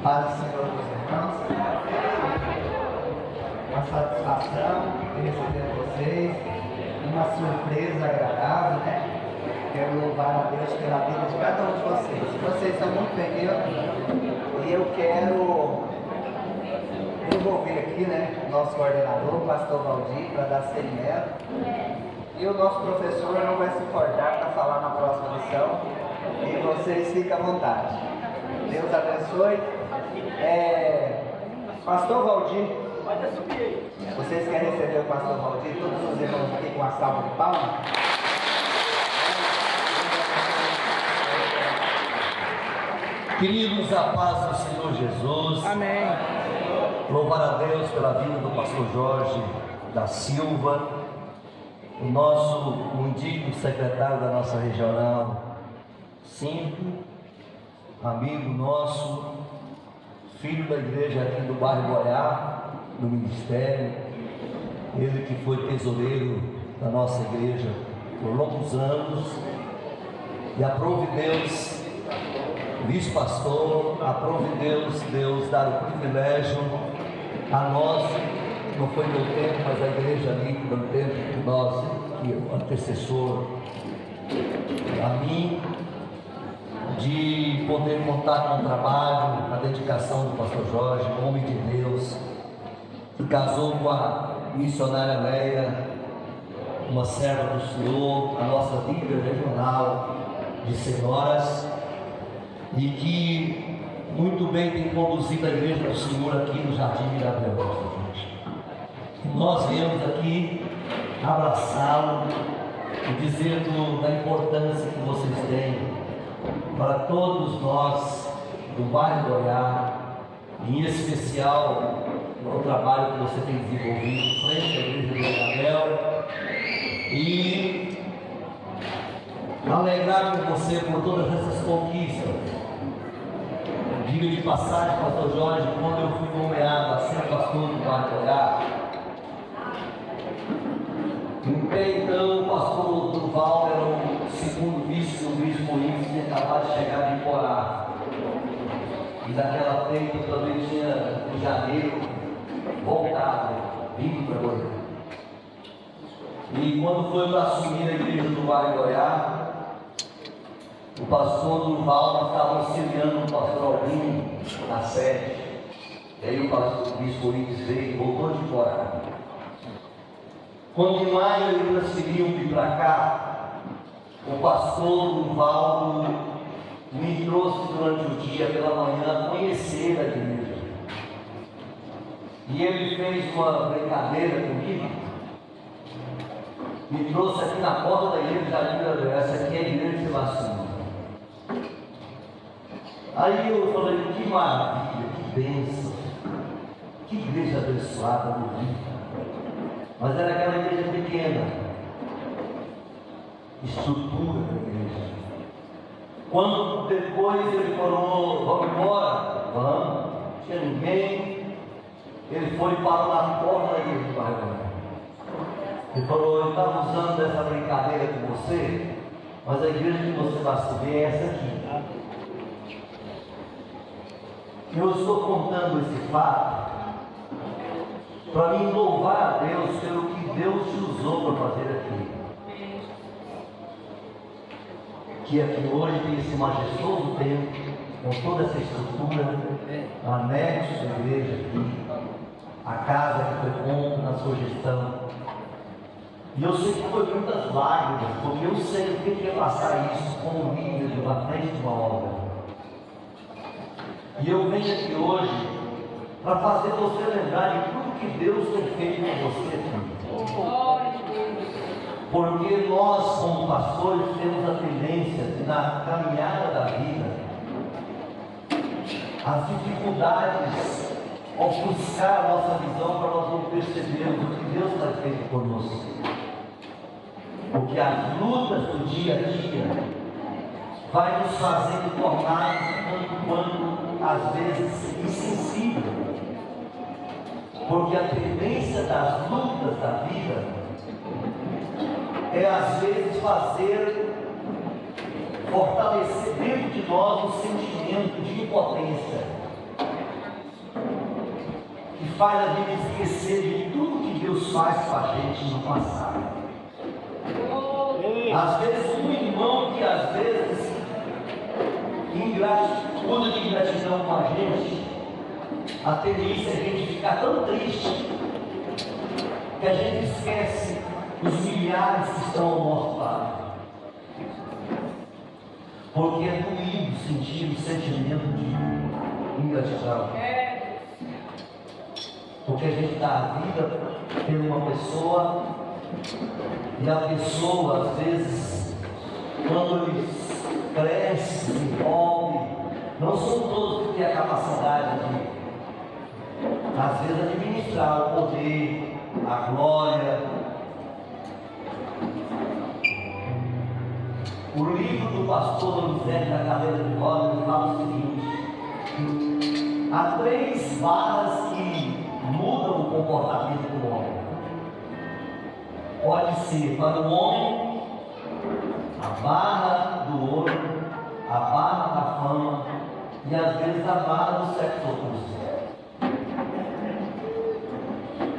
Paz do Senhor, meus irmãos. Uma satisfação de receber vocês. Uma surpresa agradável, né? Quero louvar a Deus pela vida de cada um de vocês. Vocês são muito bem-vindos. E eu quero envolver aqui, né? Nosso coordenador, o pastor Valdir, para dar seguimento. E o nosso professor não vai se importar para falar na próxima lição. E vocês fiquem à vontade. Deus abençoe. Pastor Valdir, vocês querem receber o pastor Valdir? Todos os irmãos aqui com uma salva de palmas? Queridos, a paz do Senhor Jesus. Amém. Louvar a Deus pela vida do pastor Jorge da Silva, o nosso indigno secretário da nossa regional 5, amigo nosso, filho da igreja aqui do bairro Goiá, do ministério, ele que foi tesoureiro da nossa igreja por longos anos, e aprove Deus, vice-pastor, aprove Deus dar o privilégio a nós, não foi meu tempo, mas a igreja ali, no tempo que nós, que o antecessor, a mim, de poder contar com o trabalho, a dedicação do pastor Jorge, homem de Deus, que casou com a missionária Leia, uma serva do Senhor, a nossa líder regional de senhoras, e que muito bem tem conduzido a igreja do Senhor aqui no Jardim Mirabelos. Nós viemos aqui abraçá-lo e dizer da importância que vocês têm para todos nós do bairro Goiás, em especial o trabalho que você tem desenvolvido frente à igreja de Isabel, e alegrar com você por todas essas conquistas. Diga de passagem, pastor Jorge, quando eu fui nomeado a ser pastor do bairro Goiás, então o pastor Durval era o segundo vice do bispo Luiz, que acabava de chegar de Porá. E naquela feita eu também tinha, em janeiro, voltado, vindo para Goiás. E quando foi para assumir a igreja do bairro Goiás, o pastor Durval estava auxiliando o pastor Albino na sede. E aí o bispo Luiz veio e voltou de Porá. Quando em maio ele transferiu vir para cá, o pastor Durval me trouxe durante o dia pela manhã conhecer a igreja. E ele fez uma brincadeira comigo, me trouxe aqui na porta da igreja, já disse: essa aqui é a igreja de Sebastião. Aí eu falei: que maravilha, que bênção, que igreja abençoada, bonita. Mas era aquela igreja pequena, estrutura da igreja. Quando depois ele falou: vamos embora? Vamos. Não tinha ninguém. Ele foi e parou na porta da igreja do bairro. Ele falou: eu estava usando essa brincadeira com você, mas a igreja que você vai subir é essa aqui. Eu estou contando esse fato para mim louvar a Deus pelo que Deus te usou para fazer aqui. Que aqui hoje tem esse majestoso templo, com toda essa estrutura, anexo da igreja aqui, a casa que foi compra na sua gestão. E eu sei que foi muitas lágrimas, porque eu sei o que é passar isso como líder de uma frente de uma obra. E eu venho aqui hoje para fazer você lembrar de tudo que Deus tem feito com você aqui. Porque nós, como pastores, temos a tendência de, na caminhada da vida, as dificuldades ofuscar a nossa visão para nós não percebermos o que Deus está feito conosco. Porque as lutas do dia a dia vai nos fazendo tornar tanto quanto às vezes insensível. Porque a tendência das lutas da vida é às vezes fortalecer dentro de nós um sentimento de impotência. faz a gente esquecer de tudo que Deus faz com a gente no passado. Às vezes um irmão que às vezes usa de ingratidão com a gente, a tendência é a gente ficar tão triste que a gente esquece os milhares que estão ao nosso lado. Porque é doído sentir o sentimento de ingratidão. Porque a gente dá a vida por uma pessoa e a pessoa, às vezes, quando eles crescem, se envolvem, não são todos que têm a capacidade de, às vezes, administrar o poder, a glória. O livro do pastor Donizete da cadeira de rodas fala o seguinte: há 3 barras que mudam o comportamento do homem. Pode ser para o homem a barra do ouro, a barra da fama e às vezes a barra do sexo oposto.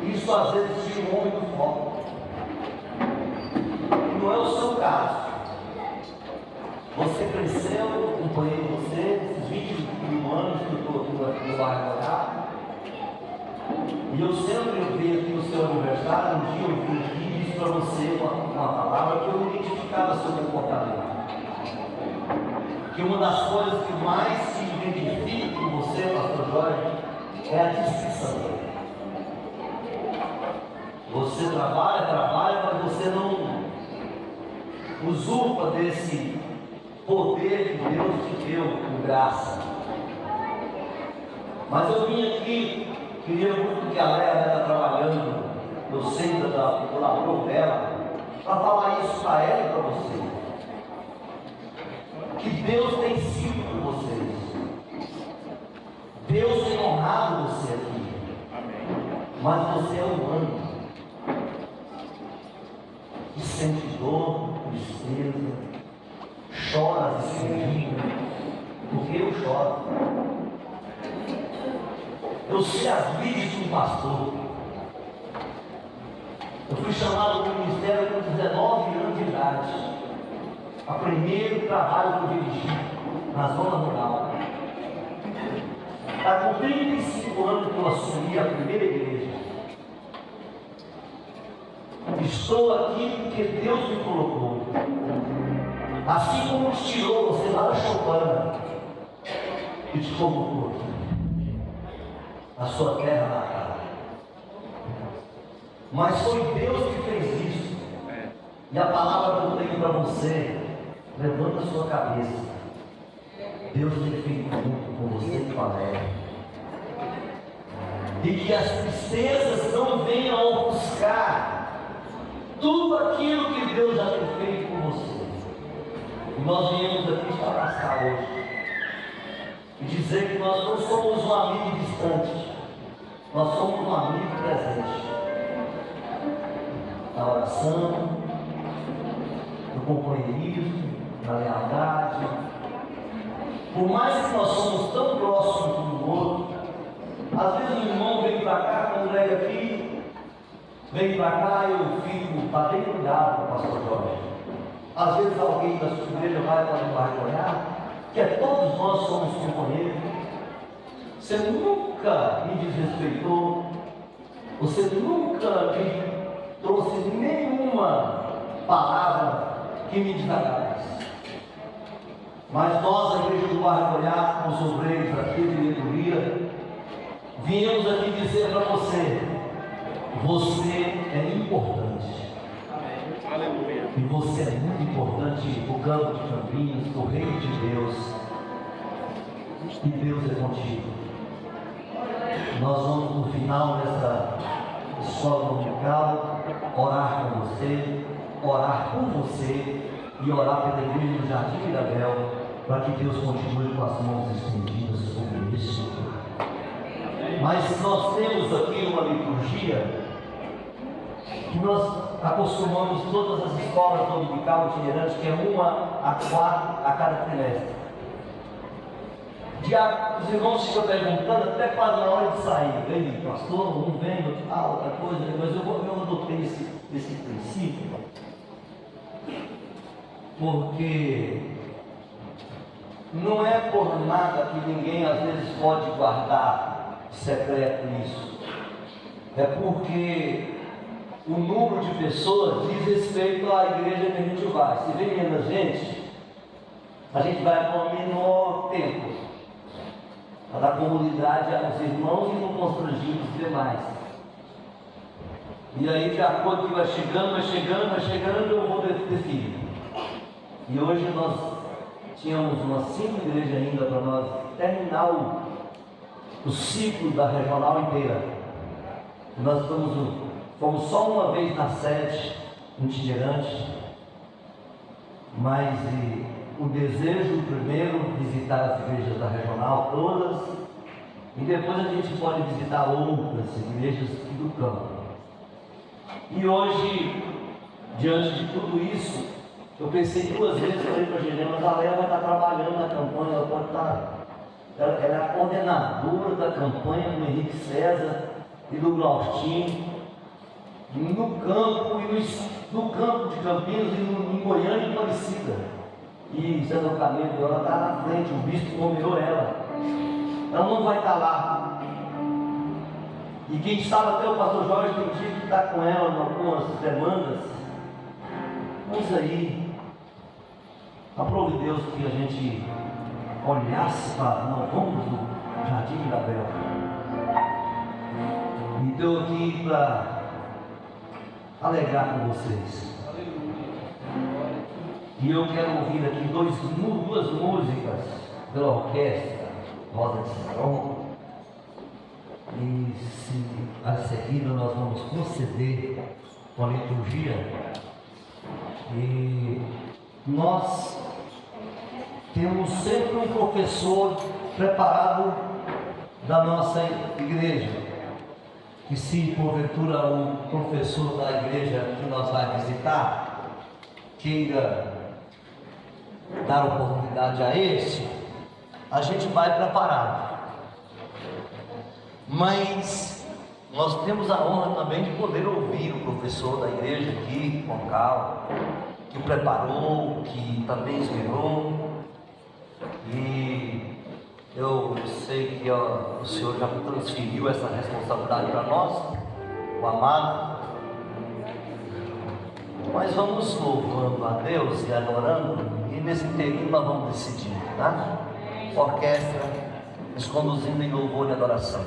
Isso às vezes tira o homem do foco. Não é o seu caso. Você cresceu, eu acompanhei você, esses 21 anos que eu estou aqui no bairro Olhar. E eu sempre vi aqui no seu aniversário, um dia eu vim aqui e disse para você uma palavra que eu identificava seu comportamento. Que uma das coisas que mais se identifica com você, pastor Jorge, é a discrição. Você trabalha, mas você não usurpa desse poder que Deus te deu por graça. Mas eu vim aqui, queria muito que a Léa está trabalhando no centro do labor dela, para falar isso para ela e para você. Que Deus tem sido por vocês. Deus tem honrado você aqui. Mas você é humano. E sente dor, tristeza, chora escondido, porque eu choro. Eu sei as vidas de um pastor. Eu fui chamado para o ministério com 19 anos de idade. O primeiro trabalho que eu dirigi na zona rural. Está com 35 anos que eu assumi a primeira igreja. Estou aqui porque Deus me colocou. Assim como nos tirou você lá da choupana e te colocou aqui, na sua terra natal. Mas foi Deus que fez isso. E a palavra que eu tenho para você, levanta a sua cabeça. Deus tem feito muito com você e com a Léa. E que as tristezas não venham ofuscar tudo aquilo que Deus já tem feito com você. E nós viemos aqui te abraçar hoje e dizer que nós não somos um amigo distante, nós somos um amigo presente. Na oração, no companheirismo, na lealdade. Por mais que nós somos tão próximos um do outro, às vezes o irmão vem para cá, quando ele aqui, vem para cá e eu fico, está bem cuidado, pastor Jorge. Às vezes alguém da sua igreja vai olhar, que todos nós somos companheiros. Você nunca me desrespeitou, você nunca me trouxe nenhuma palavra que me desagradasse. Mas nós, a igreja do bairro Olhar, com os obreiros aqui de diretoria, viemos aqui dizer para você: você é importante. Aleluia. E você é muito importante no campo de Campinas, no reino de Deus. E Deus é contigo. Nós vamos no final dessa escola dominical orar com você, orar por você e orar pela igreja do Jardim Mirabel, para que Deus continue com as mãos estendidas sobre isso. Mas nós temos aqui uma liturgia que nós acostumamos todas as escolas dominical itinerantes, que é 1 a 4 a cada trimestre. Os irmãos ficam perguntando até quase na hora de sair. Ei, pastor, um vem, outro fala outra coisa, mas eu adotei esse princípio, porque não é por nada que ninguém às vezes pode guardar secreto isso. É porque o número de pessoas diz respeito à igreja que a gente vai. Se vem menos gente, a gente vai com menor tempo para dar comunidade aos irmãos e não constrangir os demais. E aí, de acordo que vai chegando, eu vou definir. E hoje nós tínhamos umas 5 igrejas ainda para nós terminar o ciclo da regional inteira. Nós fomos só uma vez na sede itinerante, mas o desejo primeiro visitar as igrejas da regional todas, e depois a gente pode visitar outras igrejas do campo. E hoje, diante de tudo isso, eu pensei 2 vezes, falei para a Gelena, a galera vai estar trabalhando na campanha, ela pode estar, ela é a coordenadora da campanha do Henrique César e do Glaustinho, no campo no campo de Campinas e em Goiânia e Aparecida. E César Camelo, ela está na frente, o bispo nomeou ela. Ela não vai estar lá. E quem sabe até o pastor Jorge tem dia que está com ela em algumas demandas. Mas aí, aprove Deus que a gente olhasse para nós vamos do Jardim da Bela. E estou aqui para alegar com vocês. E eu quero ouvir aqui 2 músicas pela orquestra Rosa de Saron. E a seguir nós vamos proceder com a liturgia. E nós temos sempre um professor preparado da nossa igreja. Que se porventura o professor da igreja que nós vai visitar queira dar oportunidade a este, a gente vai preparado. Mas nós temos a honra também de poder ouvir o professor da igreja aqui, local, que o preparou, que também inspirou. E eu sei que o Senhor já transferiu essa responsabilidade para nós, o amado. Mas vamos louvando a Deus e adorando, e nesse período nós vamos decidir, tá? Orquestra nos conduzindo em louvor e adoração.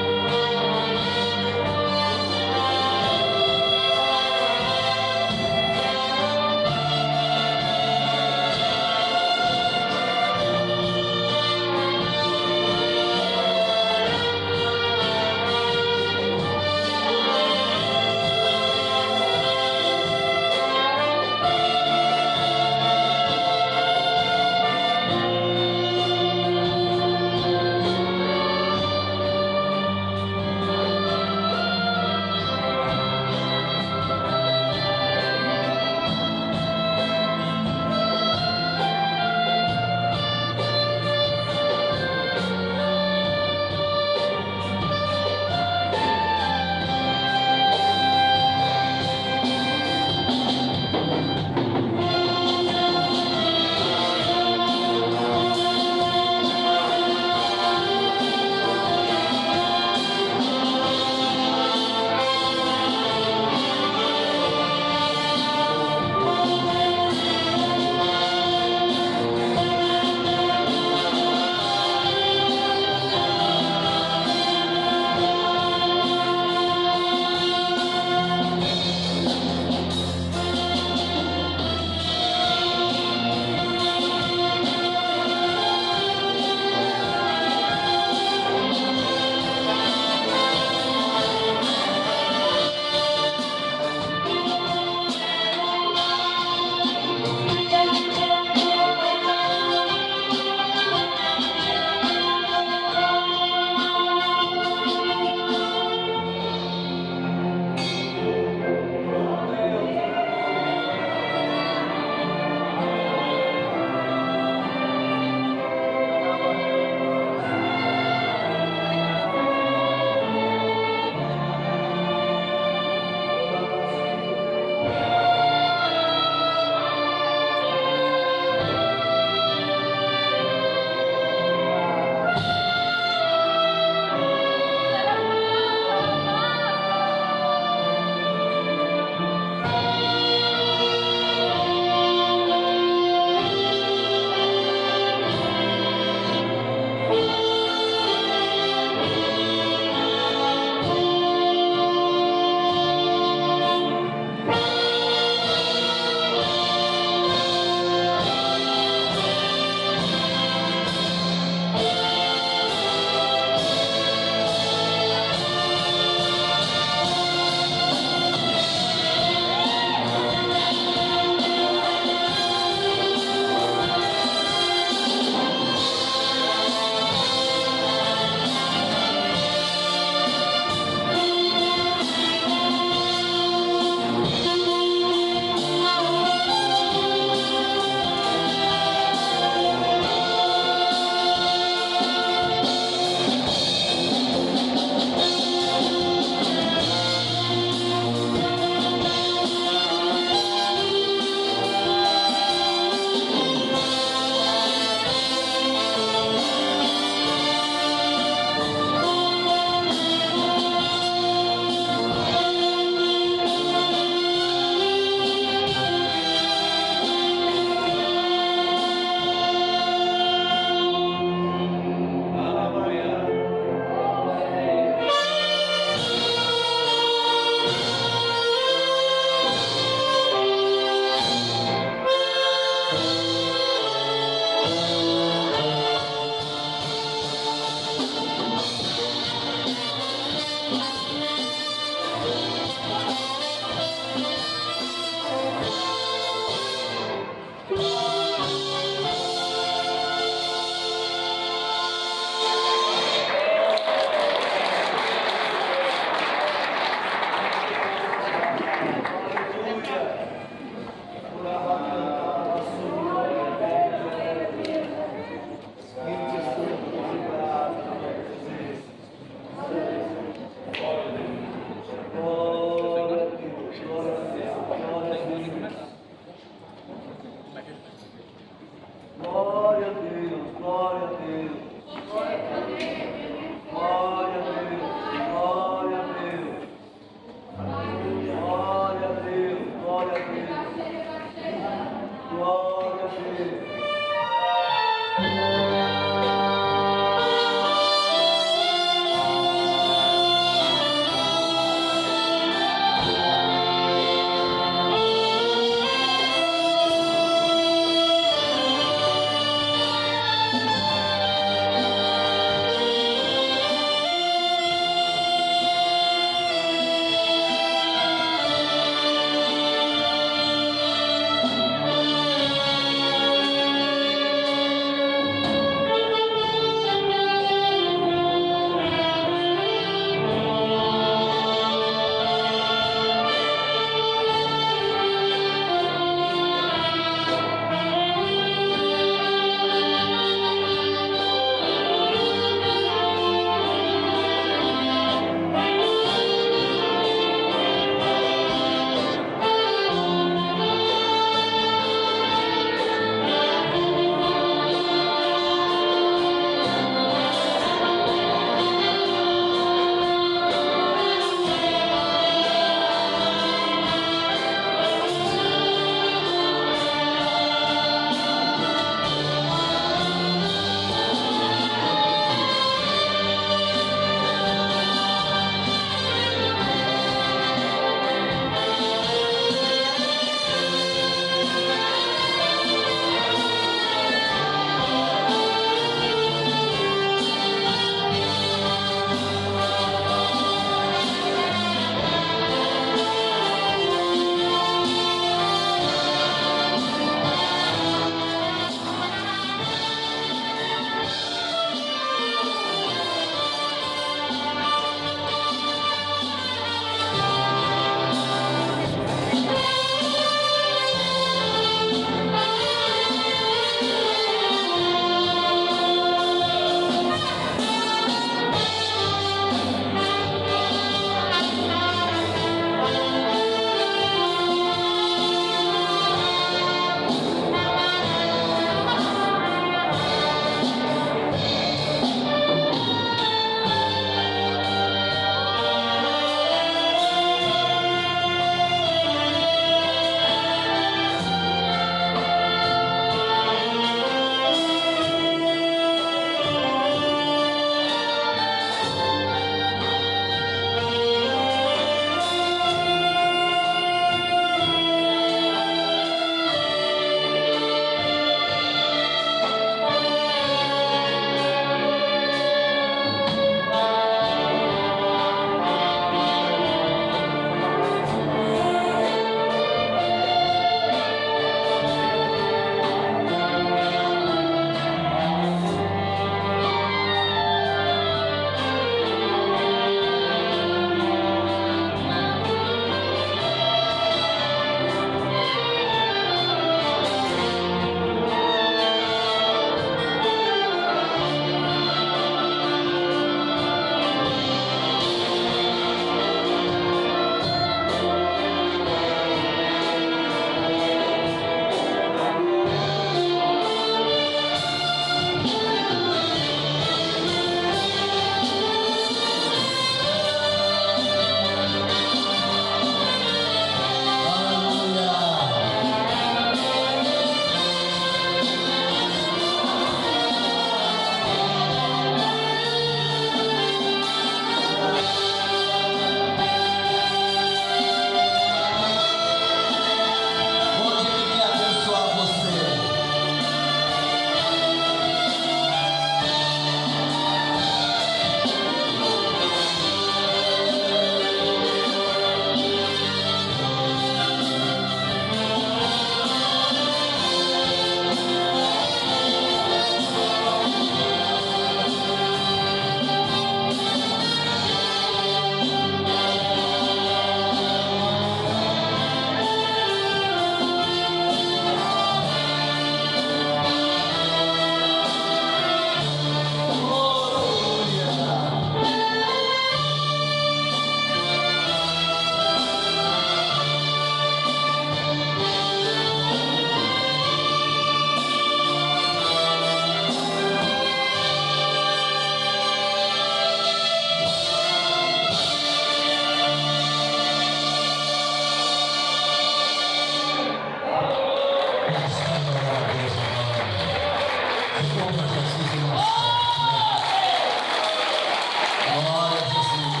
Glória a Jesus.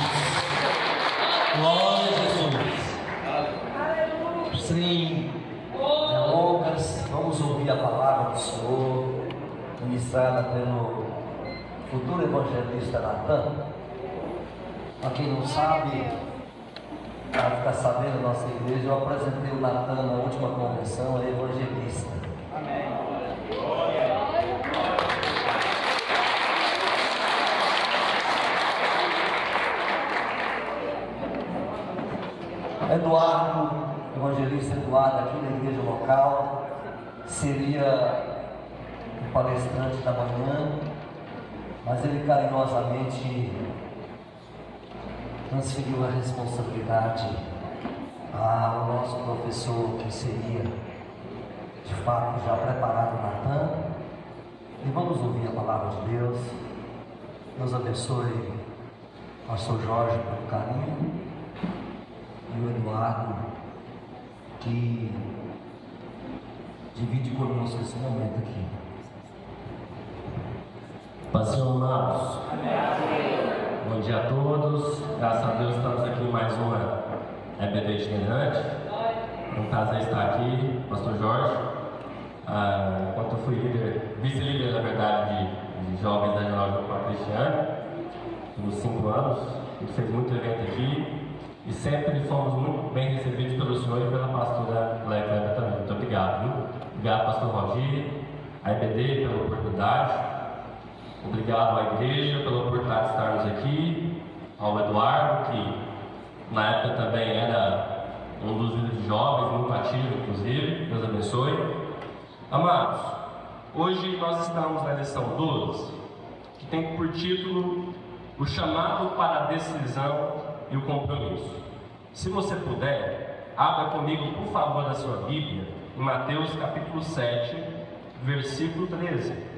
Glória a Jesus. Sim, Lucas, vamos ouvir a palavra do Senhor, ministrada pelo futuro evangelista Natan. Para quem não sabe, para ficar sabendo, nossa igreja, eu apresentei o Natan na última convenção, é evangelista. Amém. Eduardo, evangelista Eduardo, aqui na igreja local, seria o palestrante da manhã, mas ele carinhosamente transferiu a responsabilidade ao nosso professor, que seria de fato já preparado, Natan. E vamos ouvir a palavra de Deus. Deus abençoe o pastor Jorge pelo carinho e o Eduardo, que divide conosco esse momento aqui. Pastor amados, bom dia a todos. Graças a Deus estamos aqui em mais uma EBD itinerante. É um prazer estar aqui, Pastor Jorge. Enquanto eu fui vice-líder, na verdade, de jovens da Jornal do Pai Cristiano, nos 5 anos, a gente fez muito evento aqui e sempre fomos muito bem recebidos pelo Senhor e pela pastora Leia Kleber também. Muito obrigado, viu? Obrigado, Pastor Roger, a EBD pela oportunidade. Obrigado à igreja pela oportunidade de estarmos aqui, ao Eduardo, que na época também era um dos líderes jovens, muito ativo, inclusive. Deus abençoe. Amados, hoje nós estamos na lição 12, que tem por título o chamado para a decisão e o compromisso. Se você puder, abra comigo, por favor, a sua Bíblia, em Mateus capítulo 7, versículo 13.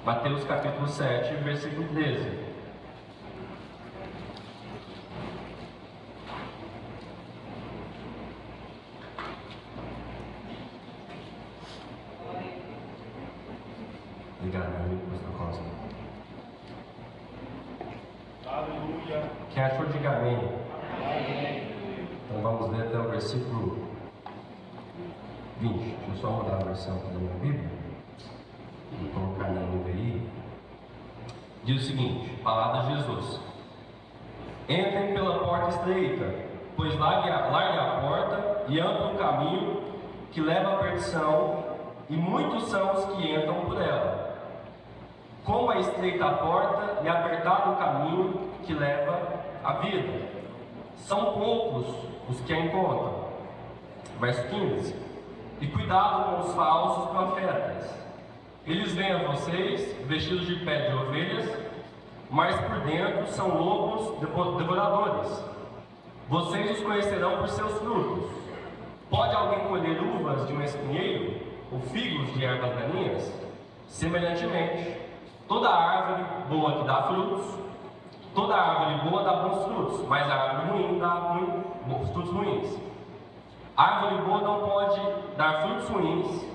Mateus capítulo 7, versículo 13. Obrigado, meu amigo, pastor Costa. Aleluia. Quem achou, diga amém. Então vamos ler até o versículo 20. Deixa eu só mudar a versão aqui da minha Bíblia. Vou colocar na NVI. Diz o seguinte: palavra de Jesus: entrem pela porta estreita, pois larga a porta e amplo o caminho que leva à perdição, e muitos são os que entram por ela. Como é estreita a porta e apertado o caminho que leva à vida, são poucos os que a encontram. Verso 15: e cuidado com os falsos profetas. Eles vêm a vocês vestidos de pele de ovelhas, mas por dentro são lobos devoradores. Vocês os conhecerão por seus frutos. Pode alguém colher uvas de um espinheiro ou figos de ervas daninhas? Semelhantemente, toda árvore boa que dá frutos, toda árvore boa dá bons frutos, mas a árvore ruim dá frutos ruins. A árvore boa não pode dar frutos ruins,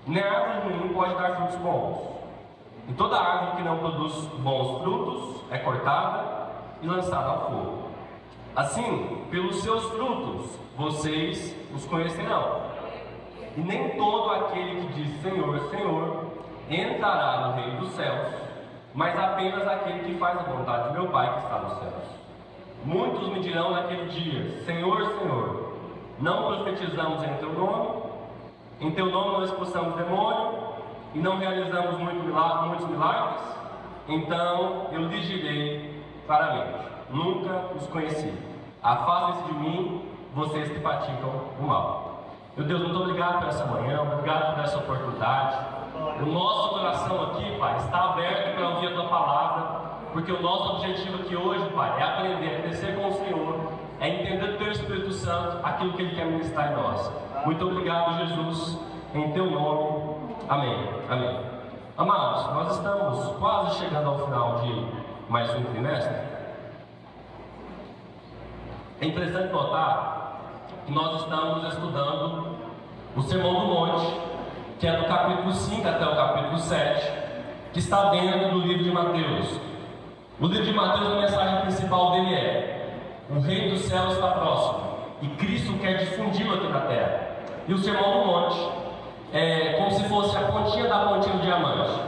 nem a árvore ruim pode dar frutos bons. E toda árvore que não produz bons frutos é cortada e lançada ao fogo. Assim, pelos seus frutos, vocês os conhecerão. E nem todo aquele que diz Senhor, Senhor, entrará no reino dos céus, mas apenas aquele que faz a vontade de meu Pai que está nos céus. Muitos me dirão naquele dia: Senhor, Senhor, não profetizamos em teu nome? Em teu nome não expulsamos demônio e não realizamos muitos milagres? Então eu lhes direi claramente: nunca os conheci. Afastem-se de mim, vocês que praticam o mal. Meu Deus, muito obrigado por essa manhã, obrigado por essa oportunidade. O nosso coração aqui, Pai, está aberto para ouvir a tua palavra, porque o nosso objetivo aqui hoje, Pai, é aprender a crescer com o Senhor, é entender do teu Espírito Santo aquilo que Ele quer ministrar em nós. Muito obrigado, Jesus, em teu nome. Amém. Amém. Amados, nós estamos quase chegando ao final de mais um trimestre. É interessante notar que nós estamos estudando o Sermão do Monte, que é do capítulo 5 até o capítulo 7, que está dentro do livro de Mateus. O livro de Mateus, a mensagem principal dele é: o reino dos céus está próximo e Cristo quer difundi-lo aqui na terra. E o Sermão do Monte é como se fosse a pontinha da pontinha do diamante.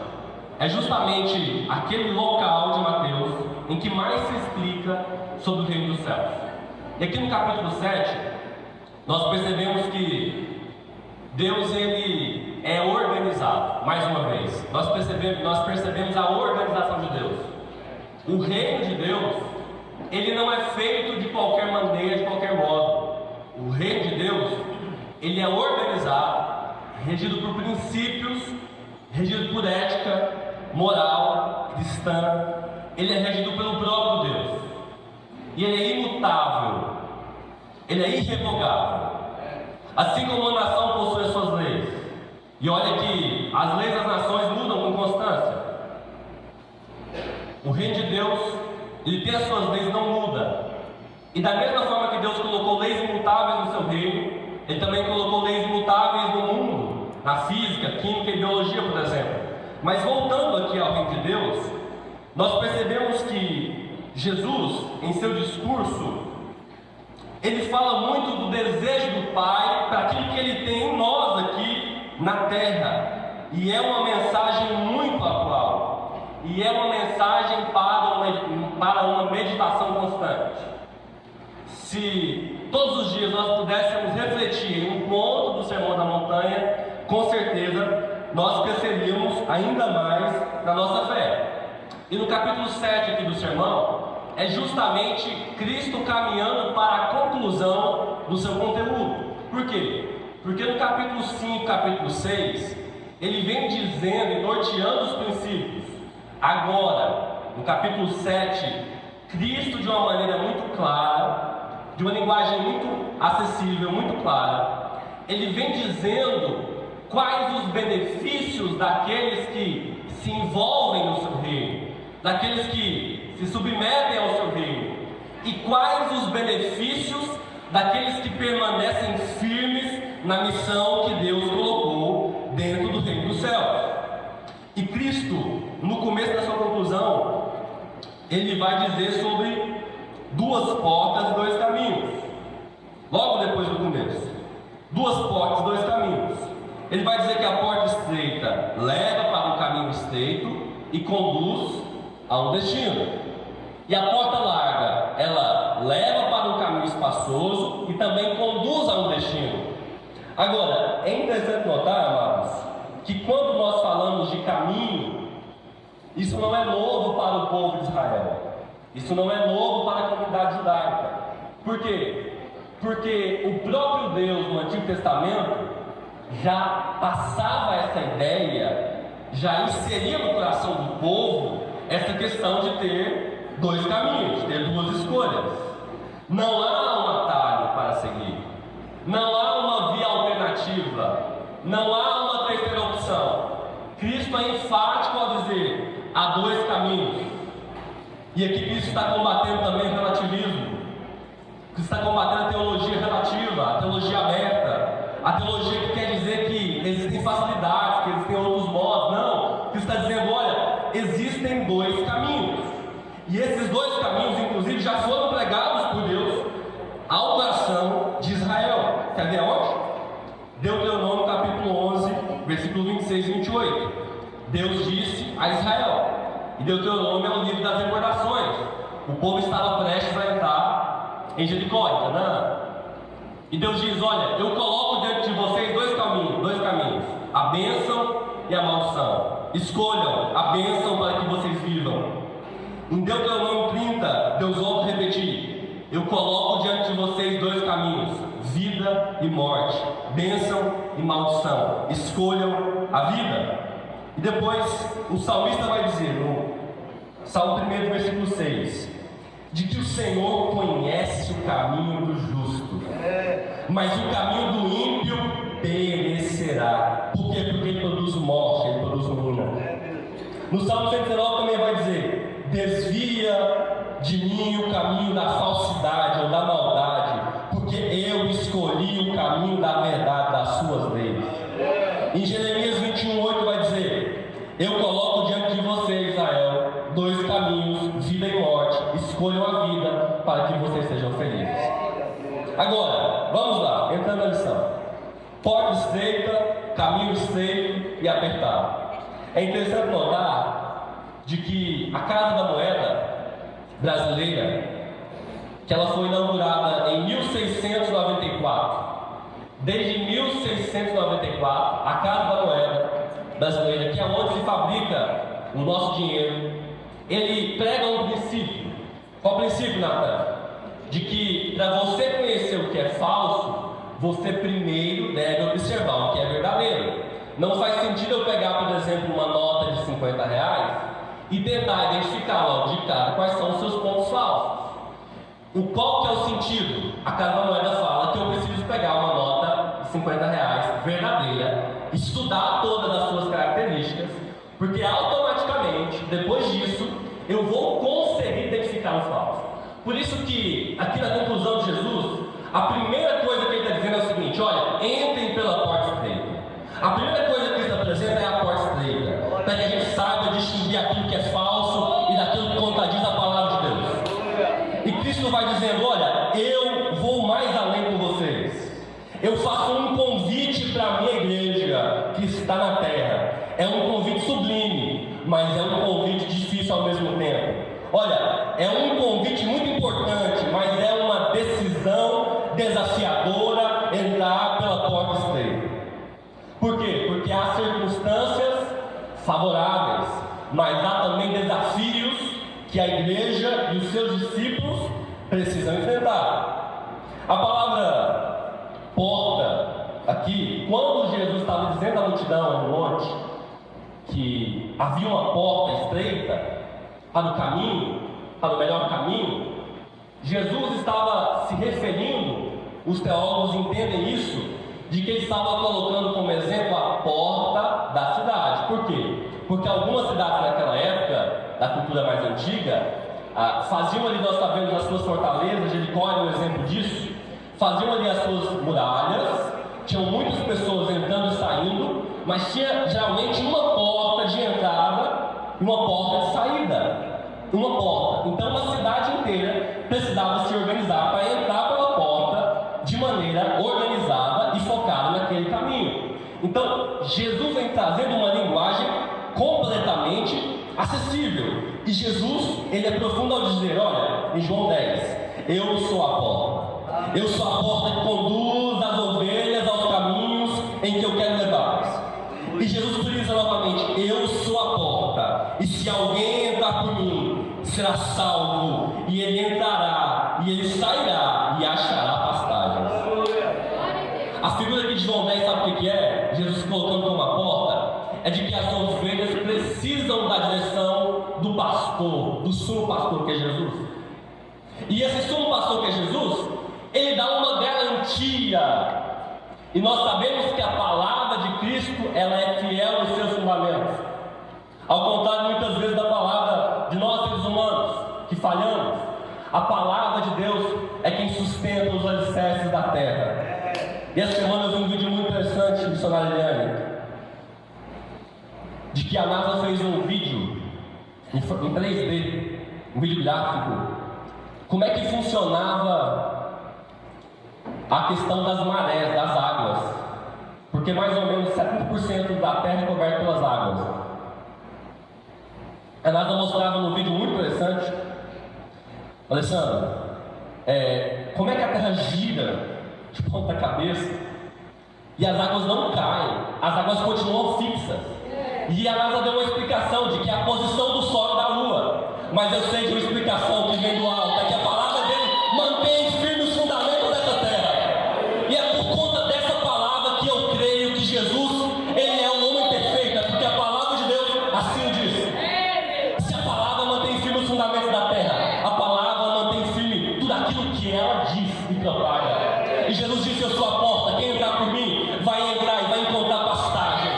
É justamente aquele local de Mateus em que mais se explica sobre o reino dos céus. E aqui no capítulo 7, nós percebemos que Deus, ele é organizado. Mais uma vez, nós percebemos a organização de Deus. O reino de Deus, ele não é feito de qualquer maneira, de qualquer modo. O reino de Deus, ele é organizado, regido por princípios, regido por ética, moral, cristã. Ele é regido pelo próprio Deus. E ele é imutável. Ele é irrevogável. Assim como a nação possui as suas leis. E olha que as leis das nações mudam com constância. O reino de Deus, ele tem as suas leis, não muda. E da mesma forma que Deus colocou leis imutáveis no seu reino, ele também colocou leis imutáveis no mundo, na física, química e biologia, por exemplo. Mas voltando aqui ao reino de Deus, nós percebemos que Jesus, em seu discurso, ele fala muito do desejo do Pai para aquilo que ele tem em nós aqui na terra. E é uma mensagem muito atual. E é uma mensagem para uma meditação constante. Se todos os dias nós pudéssemos refletir em um ponto do Sermão da Montanha, com certeza nós cresceríamos ainda mais na nossa fé. E no capítulo 7 aqui do sermão, é justamente Cristo caminhando para a conclusão do seu conteúdo. Por quê? Porque no capítulo 5, capítulo 6, ele vem dizendo e norteando os princípios. Agora, no capítulo 7, Cristo, de uma maneira muito clara, de uma linguagem muito acessível, muito clara, ele vem dizendo quais os benefícios daqueles que se envolvem no seu reino, daqueles que se submetem ao seu reino, e quais os benefícios daqueles que permanecem firmes na missão que Deus colocou dentro do reino dos céus. E Cristo, no começo da sua conclusão, ele vai dizer sobre duas portas e dois caminhos. Logo depois do começo, duas portas e dois caminhos. Ele vai dizer que a porta estreita leva para um caminho estreito e conduz a um destino. E a porta larga, ela leva para um caminho espaçoso e também conduz a um destino. Agora, é interessante notar, amados, que quando nós falamos de caminho, isso não é novo para o povo de Israel. Isso não é novo para a comunidade judaica. Por quê? Porque o próprio Deus no Antigo Testamento já passava essa ideia, já inseria no coração do povo essa questão de ter dois caminhos, ter duas escolhas. Não há um atalho para seguir, não há uma via alternativa, não há uma terceira opção. Cristo é enfático ao dizer: há dois caminhos. E aqui Cristo está combatendo também o relativismo. Cristo está combatendo a teologia relativa, a teologia aberta, a teologia que quer dizer que existem facilidades, que existem outros modos. Não, Cristo está dizendo: olha, existem dois caminhos. E esses dois caminhos, inclusive, já foram pregados por Deus ao coração de Israel. Quer ver aonde? Deuteronômio capítulo 11, versículo 26 e 28. Deus disse a Israel, e Deuteronômio é o livro das recordações. O povo estava prestes a entrar em Jericó, em Canaã. E Deus diz: olha, eu coloco diante de vocês dois caminhos, a bênção e a maldição. Escolham a bênção para que vocês vivam. Em Deuteronômio 30, Deus volta a repetir: eu coloco diante de vocês dois caminhos, vida e morte, bênção e maldição. Escolham a vida. E depois o salmista vai dizer, no Salmo 1, versículo 6, de que o Senhor conhece o caminho do justo, mas o caminho do ímpio perecerá. Por quê? Porque ele produz morte, ele produz ruína. No Salmo 119 também vai dizer: desvia de mim o caminho da falsidade ou da maldade, porque eu escolhi o caminho da verdade, das suas leis. Em Jeremias 21:8 vai dizer: eu coloco diante de você, Israel, 2 caminhos, vida e morte. Escolham a vida para que vocês sejam felizes. Agora, vamos lá, entrando na lição. Porta estreita, caminho estreito e apertado. É interessante notar de que a Casa da Moeda brasileira, que ela foi inaugurada em 1694. Desde 1694, a Casa da Moeda brasileira, que é onde se fabrica o nosso dinheiro, ele prega um princípio. Qual o princípio, Natan? De que para você conhecer o que é falso, você primeiro deve observar o que é verdadeiro. Não faz sentido eu pegar, por exemplo, uma nota de 50 reais e tentar identificar logo de cara quais são os seus pontos falsos. Qual que é o sentido? A Casa da Moeda fala que eu preciso pegar uma nota de 50 reais verdadeira, estudar todas as suas características, porque automaticamente, depois disso, eu vou conseguir identificar o falso. Por isso que, aqui na conclusão de Jesus, a primeira coisa que ele está dizendo é o seguinte: olha, entrem pela porta estreita. A primeira coisa que ele apresenta é a porta estreita, para que a gente saiba distinguir aquilo que é falso e daquilo que contradiz a palavra de Deus. E Cristo vai dizendo: olha, eu vou mais além com vocês. Eu faço um convite para a minha igreja que está na terra. É um convite sublime, mas é um convite difícil ao mesmo tempo. Olha, é um convite muito importante, mas é uma decisão desafiadora entrar pela porta estreita. Por quê? Porque há circunstâncias favoráveis, mas há também desafios que a igreja e os seus discípulos precisam enfrentar. A palavra porta aqui, quando Jesus estava dizendo à multidão no monte que havia uma porta estreita para o caminho, para o melhor caminho, Jesus estava se referindo, os teólogos entendem isso, de que ele estava colocando como exemplo a porta da cidade. Por quê? Porque algumas cidades naquela época, da cultura mais antiga, faziam ali, nós sabemos, as suas fortalezas. Jericó é um exemplo disso. Faziam ali as suas muralhas, tinham muitas pessoas entrando e saindo, mas tinha geralmente uma porta de entrada e uma porta de saída. Uma porta. Então uma cidade inteira precisava se organizar para entrar pela porta de maneira organizada e focada naquele caminho. Então Jesus vem trazendo uma linguagem completamente acessível. E Jesus, ele é profundo ao dizer, olha, em João 10, eu sou a porta. Eu sou a porta que conduz as ovelhas aos caminhos em que eu quero levá-las. E Jesus frisa novamente, eu sou a porta. E se alguém entrar por mim, será salvo. E ele entrará, e ele sairá, e achará pastagens. A figura aqui de João 10, sabe o que é? Jesus colocando como a porta, é de que as ovelhas precisam da direção do pastor, do sumo pastor que é Jesus. E esse sumo pastor que é Jesus, ele dá uma garantia. E nós sabemos que a palavra de Cristo, ela é fiel nos seus fundamentos. Ao contrário muitas vezes da palavra de nós seres humanos, que falhamos, a palavra de Deus é quem sustenta os alicerces da terra. E essa semana eu vi um vídeo muito interessante, missionária Eliane, de que a NASA fez um vídeo em 3D, um vídeo gráfico, como é que funcionava a questão das marés, das águas, porque mais ou menos 70% da terra é coberta pelas águas. A NASA mostrava num vídeo muito interessante, Alessandro, como é que a terra gira de ponta cabeça e as águas não caem, as águas continuam fixas. E a NASA deu uma explicação de que é a posição do Sol e da Lua, mas eu sei de uma explicação que vem do alto, é que a palavra dele mantém firme os fundamentos dessa terra. E é por conta dessa palavra que eu creio que Jesus, ele é um homem perfeito, é porque a palavra de Deus assim diz. Se a palavra mantém firme os fundamentos da terra, a palavra mantém firme tudo aquilo que ela diz e propaga. E Jesus disse, eu sou a porta, quem entrar por mim vai entrar e vai encontrar pastagem,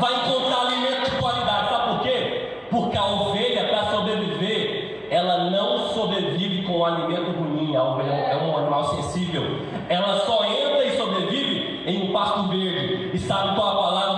vai encontrar alimento de qualidade. Sabe por quê? Porque a ovelha, para sobreviver, ela não sobrevive com um alimento ruim. A ovelha é um animal sensível, ela só entra e sobrevive em um pasto verde. E sabe qual a palavra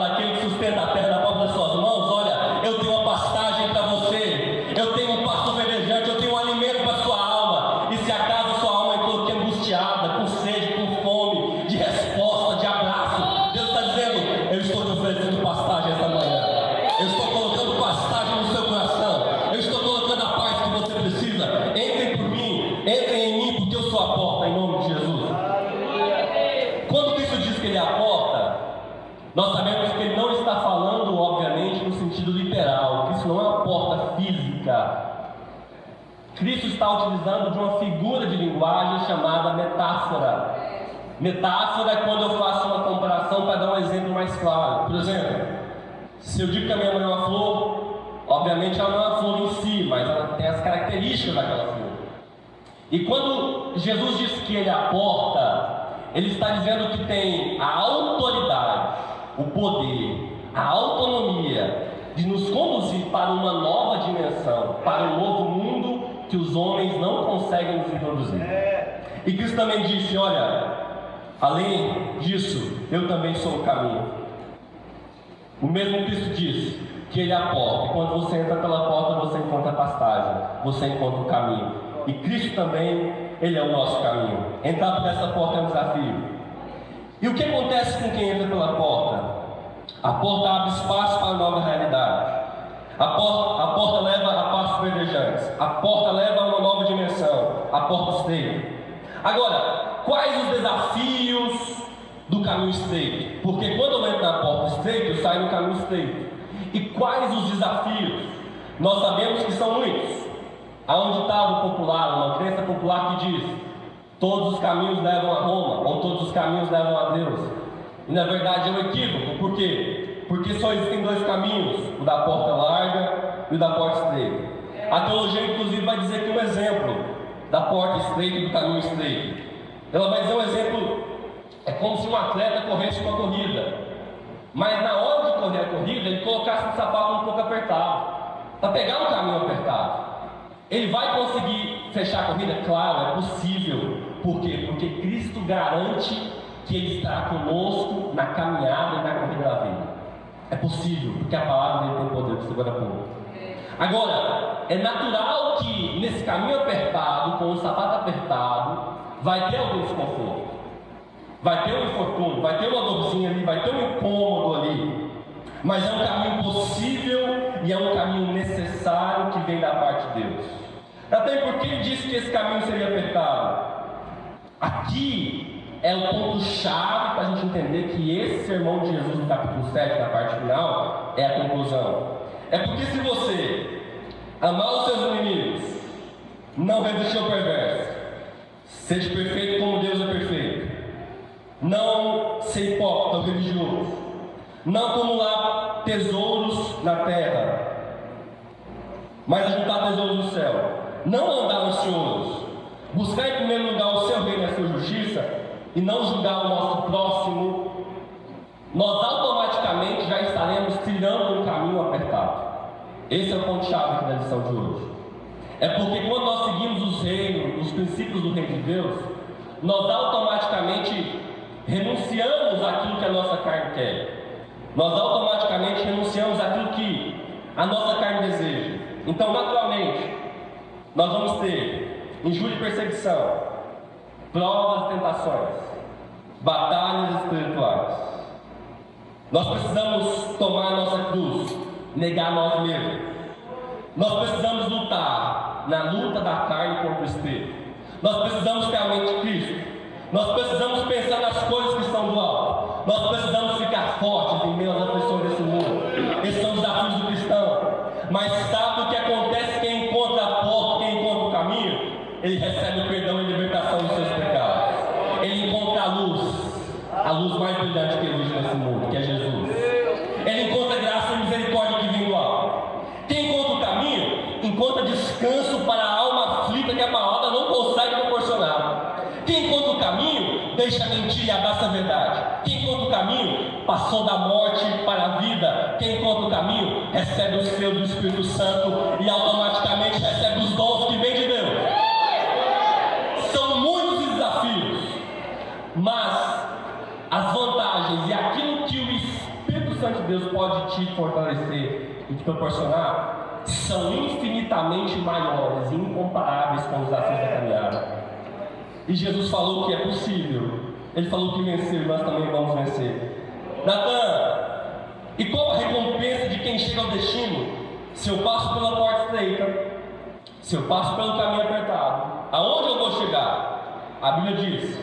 sou a porta em nome de Jesus. Quando Cristo diz que Ele é a porta, nós sabemos que Ele não está falando, obviamente, no sentido literal. Cristo não é uma porta física. Cristo está utilizando de uma figura de linguagem chamada metáfora. Metáfora é quando eu faço uma comparação para dar um exemplo mais claro. Por exemplo, se eu digo que a minha mãe é uma flor, obviamente ela não é uma flor em si, mas ela tem as características daquela flor. E quando Jesus diz que Ele é a porta, Ele está dizendo que tem a autoridade, o poder, a autonomia de nos conduzir para uma nova dimensão, para um novo mundo que os homens não conseguem nos introduzir. E Cristo também disse: olha, além disso, eu também sou o caminho. O mesmo Cristo diz que Ele é a porta, e quando você entra pela porta, você encontra a pastagem, você encontra o caminho. E Cristo também, Ele é o nosso caminho. Entrar por essa porta é um desafio. E o que acontece com quem entra pela porta? A porta abre espaço para a nova realidade. A porta leva a passos verdejantes. A porta leva a uma nova dimensão. A porta estreita. Agora, quais os desafios do caminho estreito? Porque quando eu entro na porta estreita, eu saio no caminho estreito. E quais os desafios? Nós sabemos que são muitos. Há um ditado popular, uma crença popular que diz: todos os caminhos levam a Roma, ou todos os caminhos levam a Deus. E na verdade é um equívoco. Por quê? Porque só existem dois caminhos, o da porta larga e o da porta estreita. A teologia inclusive vai dizer que um exemplo da porta estreita e do caminho estreito, ela vai dizer um exemplo, é como se um atleta corresse uma corrida, mas na hora de correr a corrida, ele colocasse um sapato um pouco apertado, para pegar um caminho apertado. Ele vai conseguir fechar a corrida? Claro, é possível. Por quê? Porque Cristo garante que Ele estará conosco na caminhada e na corrida da vida. É possível, porque a palavra dele tem poder, você agora pouco. Agora, é natural que nesse caminho apertado, com o sapato apertado, vai ter algum desconforto, vai ter um infortúnio, vai ter uma dorzinha ali, vai ter um incômodo ali. Mas é um caminho possível e é um caminho necessário que vem da parte de Deus. Até porque Ele disse que esse caminho seria apertado. Aqui é o ponto-chave para a gente entender que esse sermão de Jesus no capítulo 7, na parte final, é a conclusão. É porque se você amar os seus inimigos, não resistir ao perverso, seja perfeito como Deus é perfeito, não ser hipócrita ou religioso, não acumular tesouros na terra, mas ajuntar tesouros no céu, não andar ansioso, buscar em primeiro lugar o seu reino e a sua justiça, e não julgar o nosso próximo, nós automaticamente já estaremos trilhando um caminho apertado. Esse é o ponto-chave aqui da lição de hoje. É porque quando nós seguimos os reinos, os princípios do reino de Deus, nós automaticamente renunciamos àquilo que a nossa carne quer. Nós automaticamente renunciamos àquilo que a nossa carne deseja. Então, naturalmente, nós vamos ter injúria e perseguição, provas e tentações, batalhas espirituais. Nós precisamos tomar a nossa cruz, negar nós mesmos. Nós precisamos lutar na luta da carne contra o espírito. Nós precisamos ter a mente de Cristo. Nós precisamos pensar nas coisas que estão do alto. Nós precisamos ficar fortes em meio às aflições desse mundo. Esses são os desafios do cristão. Mas sabe o que acontece? Quem encontra a porta, quem encontra o caminho, ele recebe o perdão e libertação dos seus pecados. Ele encontra a luz mais brilhante que existe nesse mundo, que é Jesus. Ele encontra graça e misericórdia que vem do alto. Quem encontra o caminho, encontra descanso para a alma aflita que a palavra não consegue proporcionar. Quem encontra o caminho, deixa a mentira e abraça a verdade. Quem encontra o caminho, passou da morte para a vida. Quem encontra o caminho, recebe o selo do Espírito Santo e automaticamente recebe os dons que vêm de Deus. São muitos os desafios, mas as vantagens e aquilo que o Espírito Santo de Deus pode te fortalecer e te proporcionar são infinitamente maiores e incomparáveis com os desafios da caminhada. E Jesus falou que é possível. Ele falou que venceu e nós também vamos vencer. Natan, e qual a recompensa de quem chega ao destino? Se eu passo pela porta estreita, se eu passo pelo caminho apertado, aonde eu vou chegar? a Bíblia diz: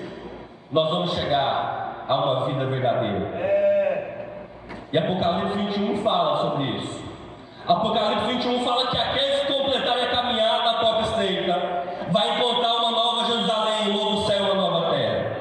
nós vamos chegar a uma vida verdadeira. E Apocalipse 21 fala sobre isso. Apocalipse 21 fala que aqueles que completarem a caminhada na porta estreita vai encontrar uma nova Jerusalém, um novo céu e uma nova terra.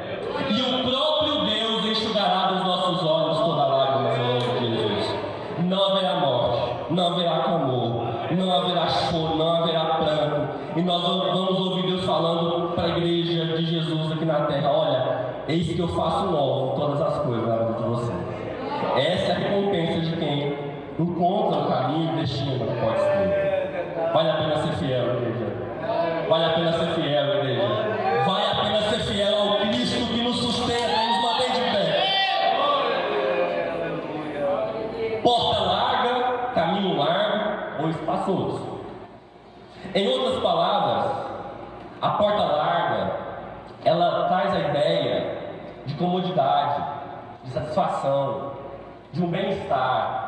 E o próprio Deus enxugará dos nossos olhos toda lágrima em nome de Jesus. Não haverá morte, não haverá clamor, não haverá choro, não haverá pranto. E nós vamos ouvir Deus falando para a igreja de Jesus aqui na terra: olha, eis que eu faço novo todas as coisas na vida de vocês. Essa é a recompensa de quem encontra o caminho e destino que pode ser. Vale a pena ser fiel, igreja. Vale a pena ser fiel, igreja. Vale a pena ser fiel ao Cristo que nos sustenta e nos mantém de pé. Porta larga, caminho largo ou espaçoso. Em outras palavras, a porta larga, ela traz a ideia de comodidade, de satisfação, de um bem-estar,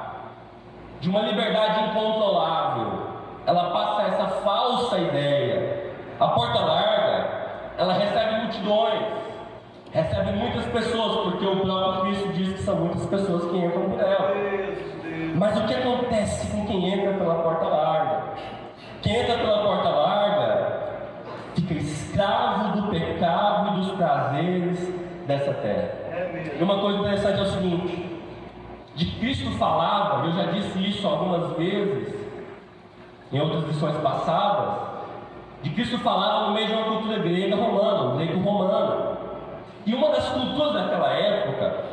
de uma liberdade incontrolável. Ela passa essa falsa ideia. A porta larga, ela recebe multidões, recebe muitas pessoas, porque o próprio Cristo diz que são muitas pessoas que entram por ela. Mas o que acontece com quem entra pela porta larga? Quem entra pela porta larga fica escravo do pecado e dos prazeres dessa terra. E uma coisa interessante é o seguinte: de Cristo falava, eu já disse isso algumas vezes em outras lições passadas, de Cristo falava no meio de uma cultura grega romana, greco-romano. E uma das culturas daquela época,